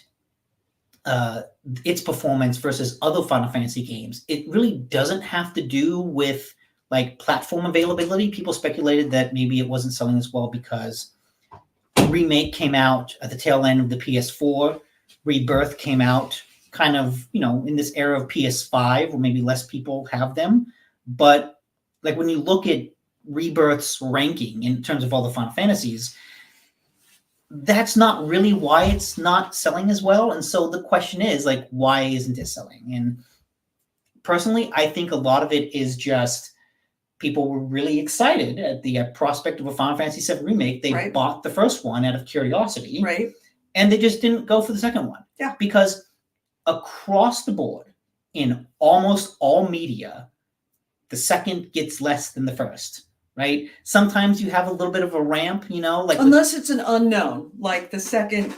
its performance versus other Final Fantasy games, it really doesn't have to do with like platform availability. People speculated that maybe it wasn't selling as well because Remake came out at the tail end of the PS4. Rebirth came out kind of, in this era of PS5 where maybe less people have them. But like when you look at Rebirth's ranking in terms of all the Final Fantasies, that's not really why it's not selling as well. And so the question is like, why isn't it selling? And personally, I think a lot of it is just people were really excited at the prospect of a Final Fantasy VII Remake. They bought the first one out of curiosity. Right. And they just didn't go for the second one. Yeah. Because across the board, in almost all media, the second gets less than the first, right? Sometimes you have a little bit of a ramp, like unless it's an unknown, like the second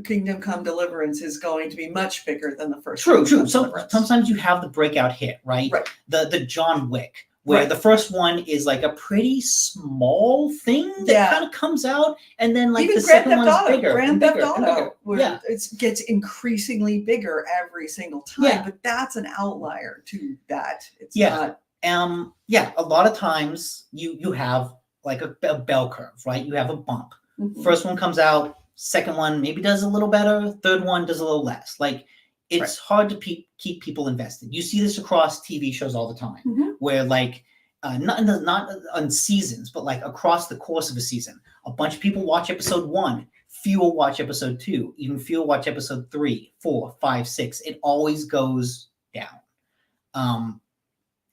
Kingdom Come Deliverance is going to be much bigger than the first. True. So sometimes you have the breakout hit, right? The John Wick, where the first one is like a pretty small thing that kind of comes out, and then like even the second one's bigger. Grand Theft Auto, where it gets increasingly bigger every single time. But that's an outlier to that. It's not. A lot of times you have like a bell curve, right? You have a bump. Mm-hmm. First one comes out, second one maybe does a little better, third one does a little less. Like it's hard to keep people invested. You see this across TV shows all the time, where like not on seasons, but like across the course of a season, a bunch of people watch episode 1, fewer watch episode 2, even fewer watch episode 3, 4, 5, 6. It always goes down.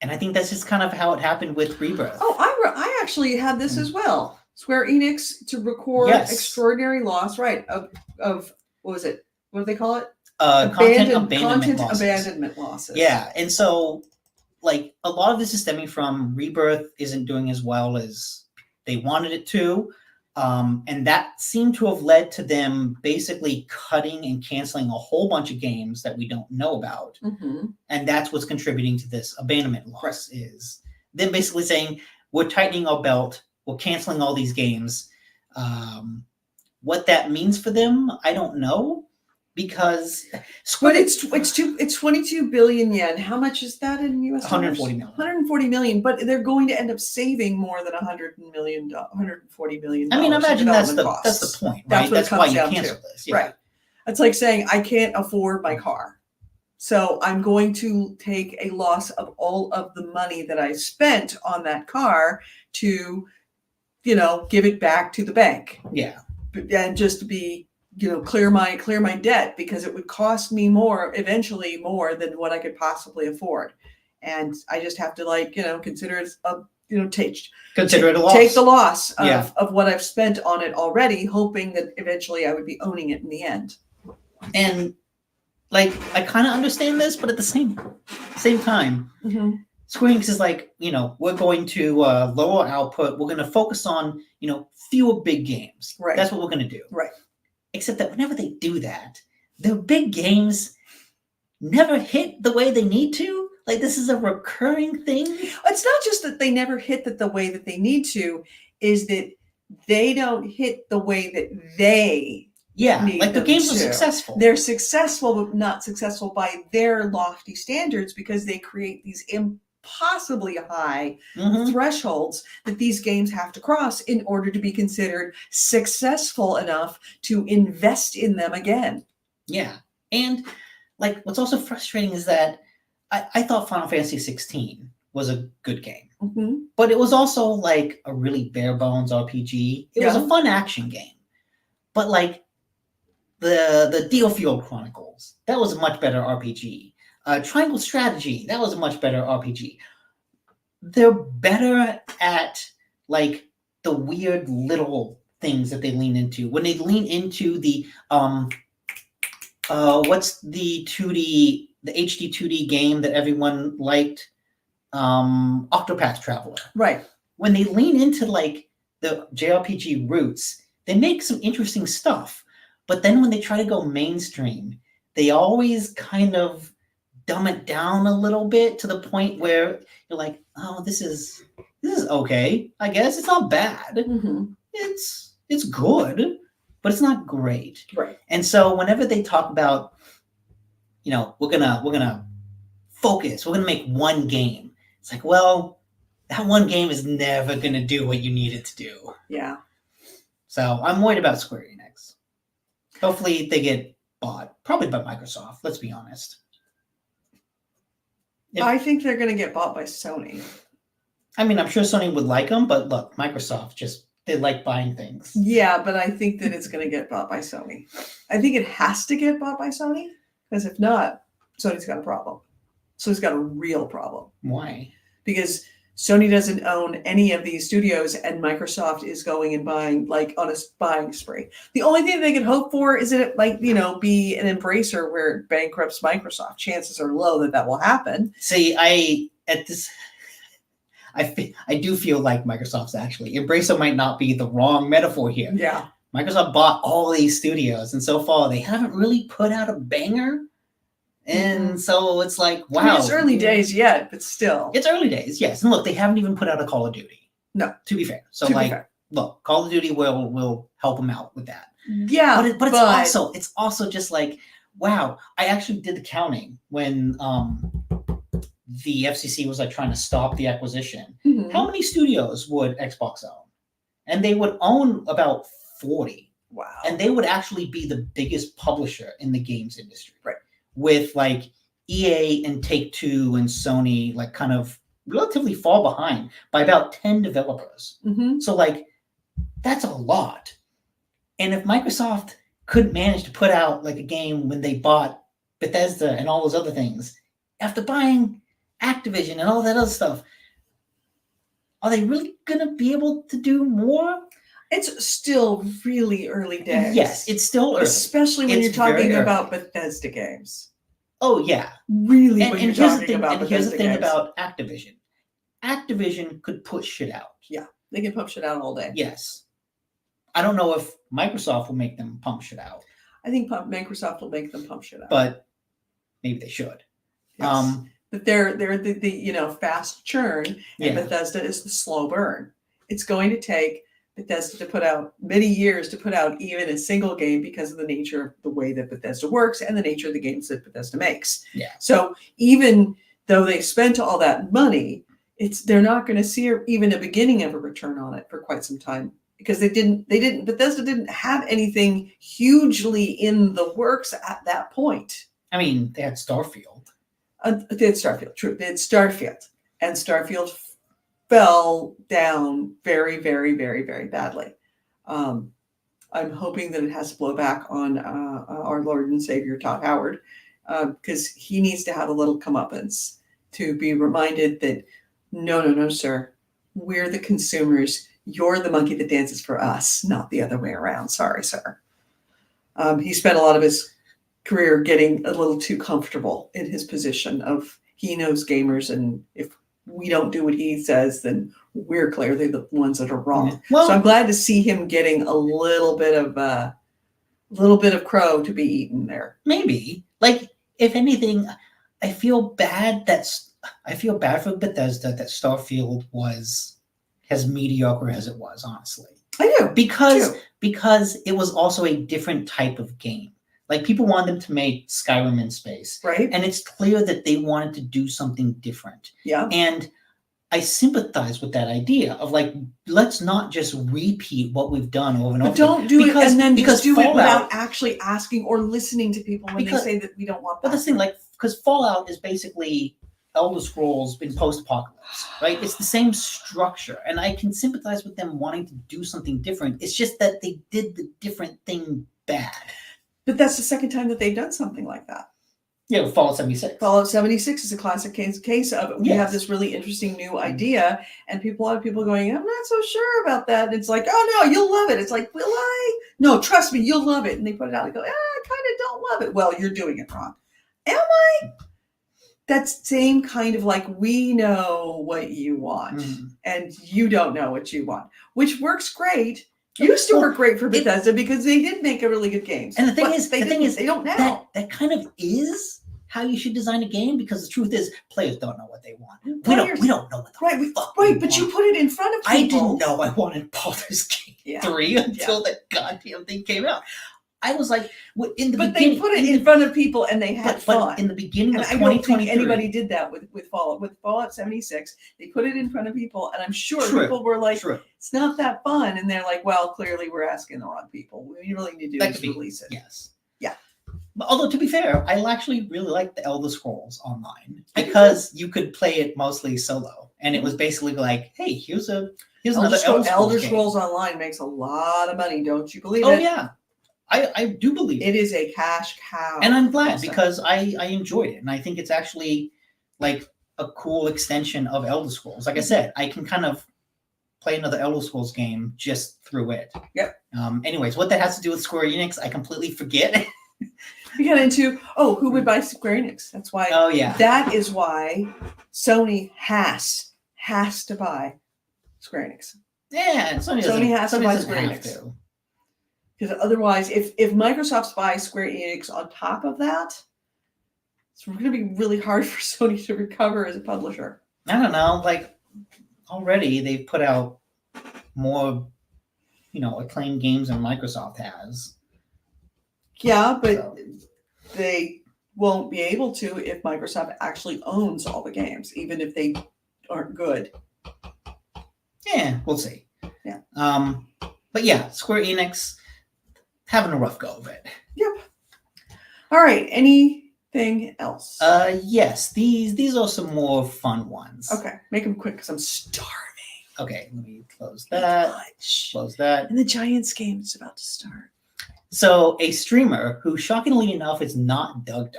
And I think that's just kind of how it happened with Rebirth. Oh, I actually had this as well. Square Enix to record extraordinary loss, of what was it? What do they call it? Content abandonment losses. losses. Yeah, and so like a lot of this is stemming from Rebirth isn't doing as well as they wanted it to. And that seemed to have led to them basically cutting and canceling a whole bunch of games that we don't know about. Mm-hmm. And that's what's contributing to this abandonment loss, is them basically saying, we're tightening our belt, we're canceling all these games. What that means for them, I don't know, because it's 22 billion yen. How much is that in US dollars? 140 million. 140 million, but they're going to end up saving more than 140 million. I mean, imagine that's the point, right? That's why you cancel this. Yeah. Right. It's like saying I can't afford my car, so I'm going to take a loss of all of the money that I spent on that car to, give it back to the bank. Yeah. And just to be, clear my debt, because it would cost me eventually more than what I could possibly afford. And I just have to consider it it a loss. Take the loss of what I've spent on it already, hoping that eventually I would be owning it in the end. And like, I kind of understand this, but at the same time, Square Enix is like, we're going to lower output. We're going to focus on, fewer big games. Right. That's what we're going to do. Right. Except that whenever they do that, their big games never hit the way they need to. Like, this is a recurring thing. It's not just that they never hit the way that they need to, is that they don't hit the way that they like the games are successful. They're successful, but not successful by their lofty standards, because they create these impossibly high thresholds that these games have to cross in order to be considered successful enough to invest in them again. Yeah. And like, what's also frustrating is that I thought Final Fantasy 16 was a good game, but it was also like a really bare bones RPG. It was a fun action game, but like the Dealfield Chronicles, that was a much better RPG. Triangle Strategy, that was a much better RPG. They're better at like the weird little things that they lean into. When they lean into the what's the HD 2D game that everyone liked? Octopath Traveler. Right. When they lean into like the JRPG roots, they make some interesting stuff. But then when they try to go mainstream, they always kind of dumb it down a little bit to the point where you're like, oh, this is okay. I guess it's not bad. Mhm. It's good, but it's not great. Right. And so whenever they talk about, we're gonna focus, we're gonna make one game. It's like, well, that one game is never gonna do what you need it to do. Yeah. So I'm worried about Square Enix. Hopefully they get bought, probably by Microsoft. Let's be honest. If- I think they're going to get bought by Sony. I mean, I'm sure Sony would like them, but look, Microsoft they like buying things. Yeah, but I think that it's going to get bought by Sony. I think it has to get bought by Sony, because if not, Sony's got a problem. Sony's got a real problem. Why? Because Sony doesn't own any of these studios, and Microsoft is going and buying, like, on a buying spree. The only thing they can hope for is that it, like, be an embracer where it bankrupts Microsoft. Chances are low that that will happen. See, I do feel like Microsoft's actually Embracer might not be the wrong metaphor here. Yeah. Microsoft bought all these studios, and so far they haven't really put out a banger. And so it's like, wow. I mean, it's early days yet, but still. It's early days, yes. And look, they haven't even put out a Call of Duty. No. To be fair. So To be fair. look, Call of Duty will help them out with that. Yeah. But it's also just like, wow, I actually did the counting when the FCC was like trying to stop the acquisition. Mhm. How many studios would Xbox own? And they would own about 40. Wow. And they would actually be the biggest publisher in the games industry. Right. With like EA and Take-Two and Sony like kind of relatively fall behind by about 10 developers. Mm-hmm. So like that's a lot. And if Microsoft couldn't manage to put out like a game when they bought Bethesda and all those other things, after buying Activision and all that other stuff, are they really gonna be able to do more? It's still really early days. Yes, it's still early. Especially when It's you're talking very early. about Bethesda games. Oh yeah. Really, And when you're here's the talking thing, about and Bethesda here's the thing games. about Activision. Activision could put shit out. They can pump shit out all day. Yes. I don't know if Microsoft will make them pump shit out, I think Microsoft will make them pump shit out. but maybe they should. Yes. But they're the fast churn, and Yeah. Bethesda is the slow burn. It's going to take Bethesda to put out many years to put out even a single game because of the nature of the way that Bethesda works and the nature of the games that Bethesda makes. Yeah. So even though they spent all that money, they're not going to see even a beginning of a return on it for quite some time, because Bethesda didn't have anything hugely in the works at that point. I mean, they had Starfield. They had Starfield, true. They had Starfield, and Starfield fell down very, very, very, very badly. I'm hoping that it has to blow back on our Lord and Savior Todd Howard, because he needs to have a little comeuppance to be reminded that no, sir, we're the consumers. You're the monkey that dances for us, not the other way around. Sorry, sir. He spent a lot of his career getting a little too comfortable in his position of he knows gamers, and if we don't do what he says, then we're clearly the ones that are wrong. Well, So I'm glad to see him getting a little bit of crow to be eaten there. maybe. Like, if anything, I feel bad for Bethesda that Starfield was as mediocre as it was, honestly. I do. Because it was also a different type of game. Like, people wanted them to make Skyrim in space. Right? And it's clear that they wanted to do something different. Yeah. And I sympathize with that idea of like, let's not just repeat what we've done over and But over. don't do it and then just do it Fallout, without actually asking or listening to people when Because- they say that we don't want But that. this thing, like, because Fallout is basically Elder Scrolls in post-apocalypse, right? It's the same structure, and I can sympathize with them wanting to do something different. It's just that they did the different thing bad. But that's the second time that they've done something like that. Yeah, Fallout 76. Fallout 76 is a classic case of we Yes. have this really interesting new idea, and a lot of people going, I'm not so sure about that. And it's like, oh no, you'll love it. It's like, will I? No, trust me, you'll love it. And they put it out and go, I kind of don't love it. Well, you're doing it wrong. Am I? That's same kind of like, we know what you want Mhm. and you don't know what you want, which works great Used to work great for Bethesda because they did make a really good games. And the thing But is, they don't now. that kind of is how you should design a game, because the truth is players don't know what they want. We don't know what the fuck we but you want. put it in front of people. I didn't know I wanted Baldur's Gate 3 until that goddamn thing came out. I was like, in the But beginning, they put it in front of people and they had fun. But in the beginning and of I don't 2023, think anybody did that with Fallout. With Fallout 76, they put it in front of people, and I'm sure people were like, it's not that fun. And they're like, well, clearly we're asking the wrong people. What we really need to do is release it. Yes. Yeah. But although, to be fair, I actually really liked the Elder Scrolls Online because you could play it mostly solo. And it was basically like, hey, here's another Elder Scrolls Online makes a lot of money. Don't you believe it? Oh, yeah. I do believe it is a cash cow. And I'm glad because I enjoyed it. And I think it's actually like a cool extension of Elder Scrolls. Like I said, I can kind of play another Elder Scrolls game just through it. Yep. Anyways, what that has to do with Square Enix, I completely forget. We got into, who would buy Square Enix? That's why. Oh, yeah. That is why Sony has to buy Square Enix. Yeah, Sony has to buy Square Enix. Because otherwise, if Microsoft buys Square Enix on top of that, it's going to be really hard for Sony to recover as a publisher. I don't know. Like, already they've put out more, acclaimed games than Microsoft has. Yeah, but they won't be able to if Microsoft actually owns all the games, even if they aren't good. Yeah, we'll see. Yeah. But yeah, Square Enix having a rough go of it. Yep. All right. Anything else? Yes. These are some more fun ones. Okay. Make them quick because I'm starving. Okay. Let me close that. Close that. And the Giants game is about to start. So a streamer who, shockingly enough, is not Doug,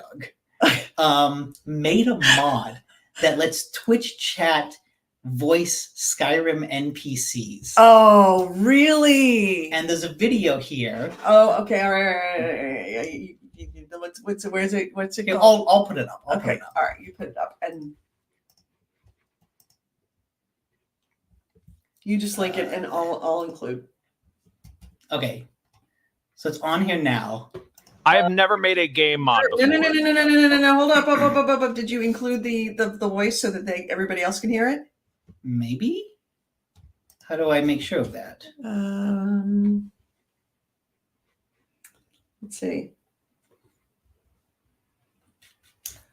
made a mod that lets Twitch chat voice Skyrim NPCs. Oh, really? And there's a video here. Oh, okay. All right. Where's it? What's it called? I'll put it up. All right. You put it up, and you just link it, and I'll include. Okay. So it's on here now. I have never made a game mod before. No. Hold up. Did you include the voice so that everybody else can hear it? Maybe. How do I make sure of that? Let's see.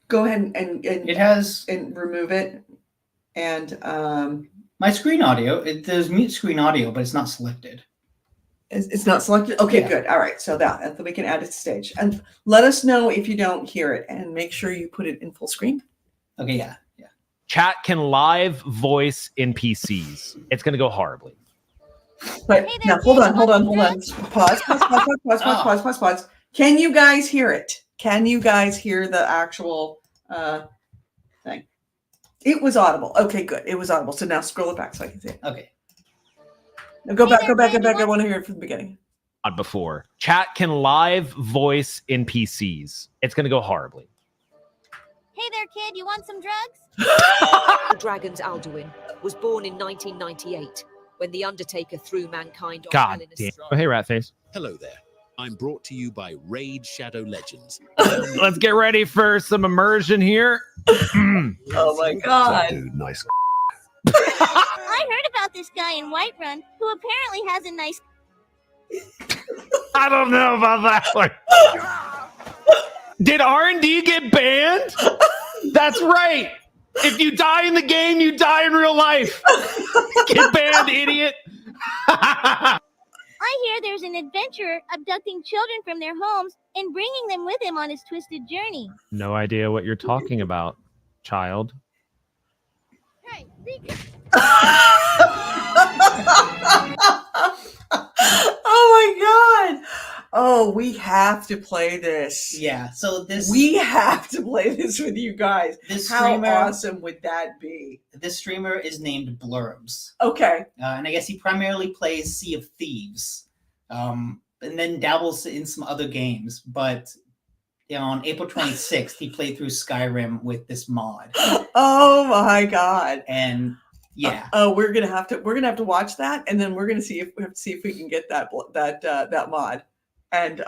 Go ahead and it has and remove it. And my screen audio. There's mute screen audio, but it's not selected. It's not selected? Okay, good. All right. So that we can add it to stage. And let us know if you don't hear it, and make sure you put it in full screen. Okay, yeah. Chat can live voice NPCs. It's going to go horribly. But now, hold on. Pause. Can you guys hear it? Can you guys hear the actual thing? It was audible. Okay, good. It was audible. So now scroll it back so I can see it. Okay. Now go back. I want to hear it from the beginning. Before. Chat can live voice NPCs. It's going to go horribly. Hey there, kid. You want some drugs? The Dragon's Alduin was born in 1998 when the Undertaker threw mankind on God damn. Oh, hey, Ratface. Hello there. I'm brought to you by Raid Shadow Legends. Let's get ready for some immersion here. Oh my God. Dude, nice. I heard about this guy in Whiterun who apparently has a nice... I don't know about that one. Did R&D get banned? That's right. If you die in the game, you die in real life. Get banned, idiot. I hear there's an adventurer abducting children from their homes and bringing them with him on his twisted journey. No idea what you're talking about, child. Hey, Oh my God. Oh, we have to play this. Yeah. So we have to play this with you guys. How awesome would that be? This streamer is named Blurbs. Okay. And I guess he primarily plays Sea of Thieves, and then dabbles in some other games. But on April 26th, he played through Skyrim with this mod. Oh my God. And Yeah. We're gonna have to watch that, and then we're gonna see if we can get that mod and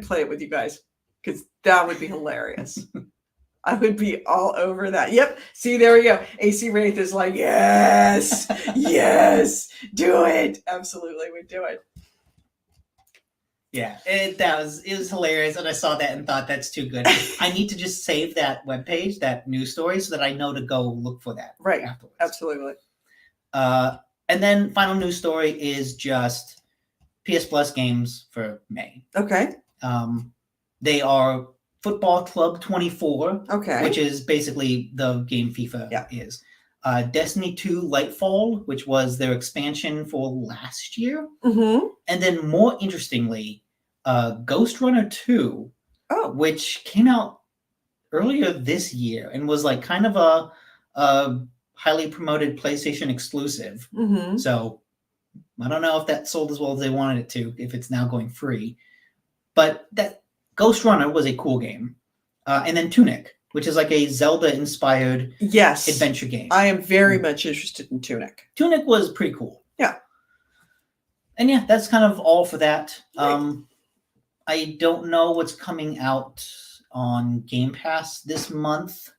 play it with you guys, because that would be hilarious. I would be all over that. Yep. See, there we go. AC Wraith is like, yes, yes, do it. Absolutely, we'd do it. Yeah, it was hilarious, and I saw that and thought that's too good. I need to just save that webpage, that news story, so that I know to go look for that Right. afterwards. Absolutely. And then final news story is just PS Plus games for May. Okay. They are Football Club 24, Okay. which is basically the game FIFA is. Destiny 2 Lightfall, which was their expansion for last year. Mm-hmm. And then more interestingly, Ghost Runner 2, which came out earlier this year and was like kind of a highly promoted PlayStation exclusive. Mm-hmm. So I don't know if that sold as well as they wanted it to, if it's now going free. But that Ghost Runner was a cool game. And then Tunic, which is like a Zelda-inspired adventure game. I am very much interested in Tunic. Tunic was pretty cool. Yeah. And yeah, that's kind of all for that. Right. I don't know what's coming out on Game Pass this month.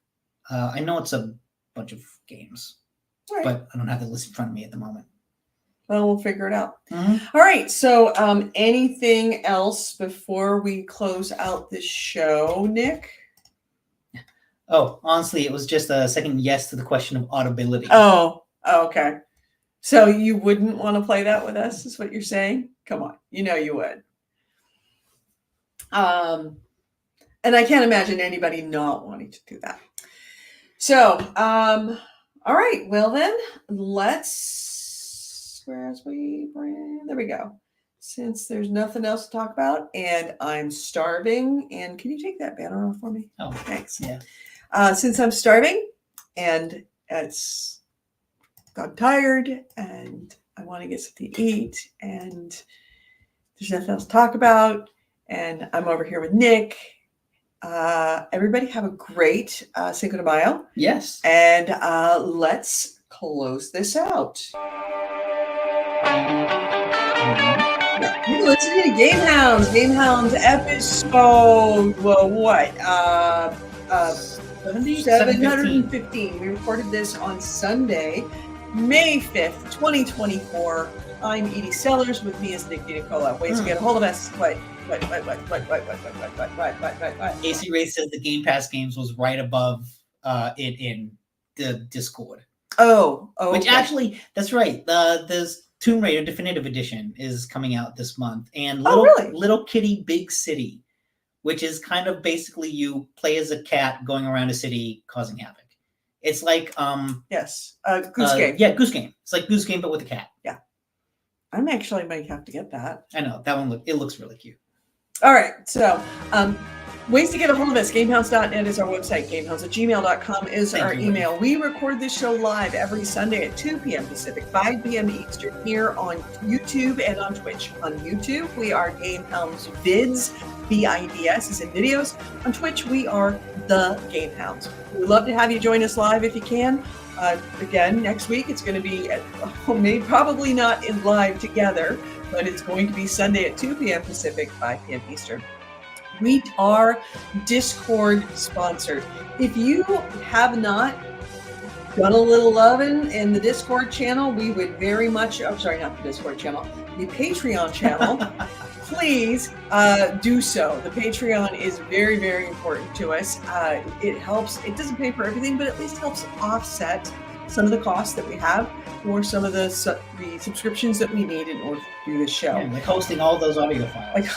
I know it's a bunch of games, Right. but I don't have the list in front of me at the moment. Well, we'll figure it out. Mm-hmm. All right. So anything else before we close out this show, Nick? Oh, honestly, it was just a second yes to the question of audibility. Oh, okay. So you wouldn't want to play that with us, is what you're saying? Come on. You know you would. And I can't imagine anybody not wanting to do that. So, all right. Well then, there we go. Since there's nothing else to talk about and I'm starving, and can you take that banner off for me? Oh, thanks. Yeah. Since I'm starving and I'm tired and I want to get something to eat and there's nothing else to talk about and I'm over here with Nick, everybody have a great Cinco de Mayo. Yes. And let's close this out. You're listening to GameHounds. GameHounds episode, well, what? 715. We recorded this on Sunday, May 5th, 2024. I'm Edie Sellers. With me is Nick DiNicola. Ways to get a hold of us. What? AC Ray says the Game Pass games was right above it in the Discord. Oh, which okay. Actually, that's right. This Tomb Raider Definitive Edition is coming out this month, and Little Kitty Big City, which is kind of basically you play as a cat going around a city causing havoc. It's like Goose Game. Yeah, Goose Game. It's like Goose Game but with a cat. Yeah, I'm actually might have to get that. I know that one. It looks really cute. All right, so ways to get a hold of us. GameHounds.net is our website. GameHounds@gmail.com is our email. We record this show live every Sunday at 2 p.m. Pacific, 5 p.m. Eastern here on YouTube and on Twitch. On YouTube, we are GameHounds Vids. VIDS is in videos. On Twitch, we are the GameHounds. We'd love to have you join us live if you can. Again, next week it's going to be probably not in live together, but it's going to be Sunday at 2 p.m. Pacific, 5 p.m. Eastern. We are Discord sponsored. If you have not done a little loving in the Discord channel, we would very much, not the Discord channel, the Patreon channel, please do so. The Patreon is very, very important to us. It helps, it doesn't pay for everything, but at least helps offset some of the costs that we have for some of the subscriptions that we need in order to do this show. Yeah, like hosting all those audio files.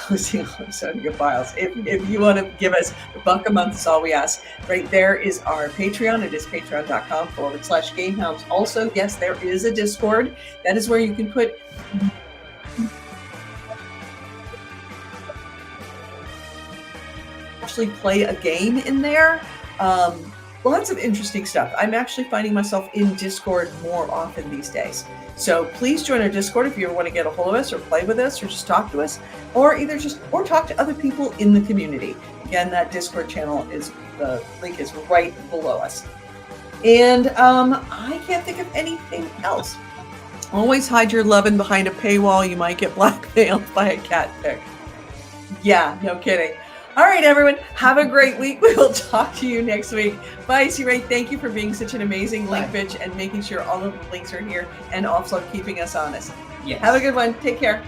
If you want to give us $1 a month, is all we ask. Right there is our Patreon. It is patreon.com/GameHounds. Also, yes, there is a Discord. That is where you can put actually play a game in there. Lots of interesting stuff. I'm actually finding myself in Discord more often these days. So please join our Discord if you ever want to get a hold of us or play with us or just talk to us, or or talk to other people in the community. Again, that Discord channel the link is right below us. And I can't think of anything else. Always hide your lovin' behind a paywall. You might get blackmailed by a cat pic. Yeah, no kidding. All right, everyone. Have a great week. We will talk to you next week. Bye, C-Ray. Thank you for being such an amazing link bitch and making sure all of the links are here and also keeping us honest. Yes. Have a good one. Take care.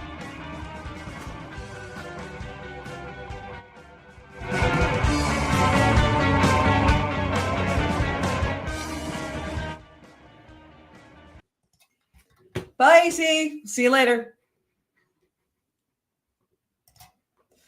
Bye, C. See you later.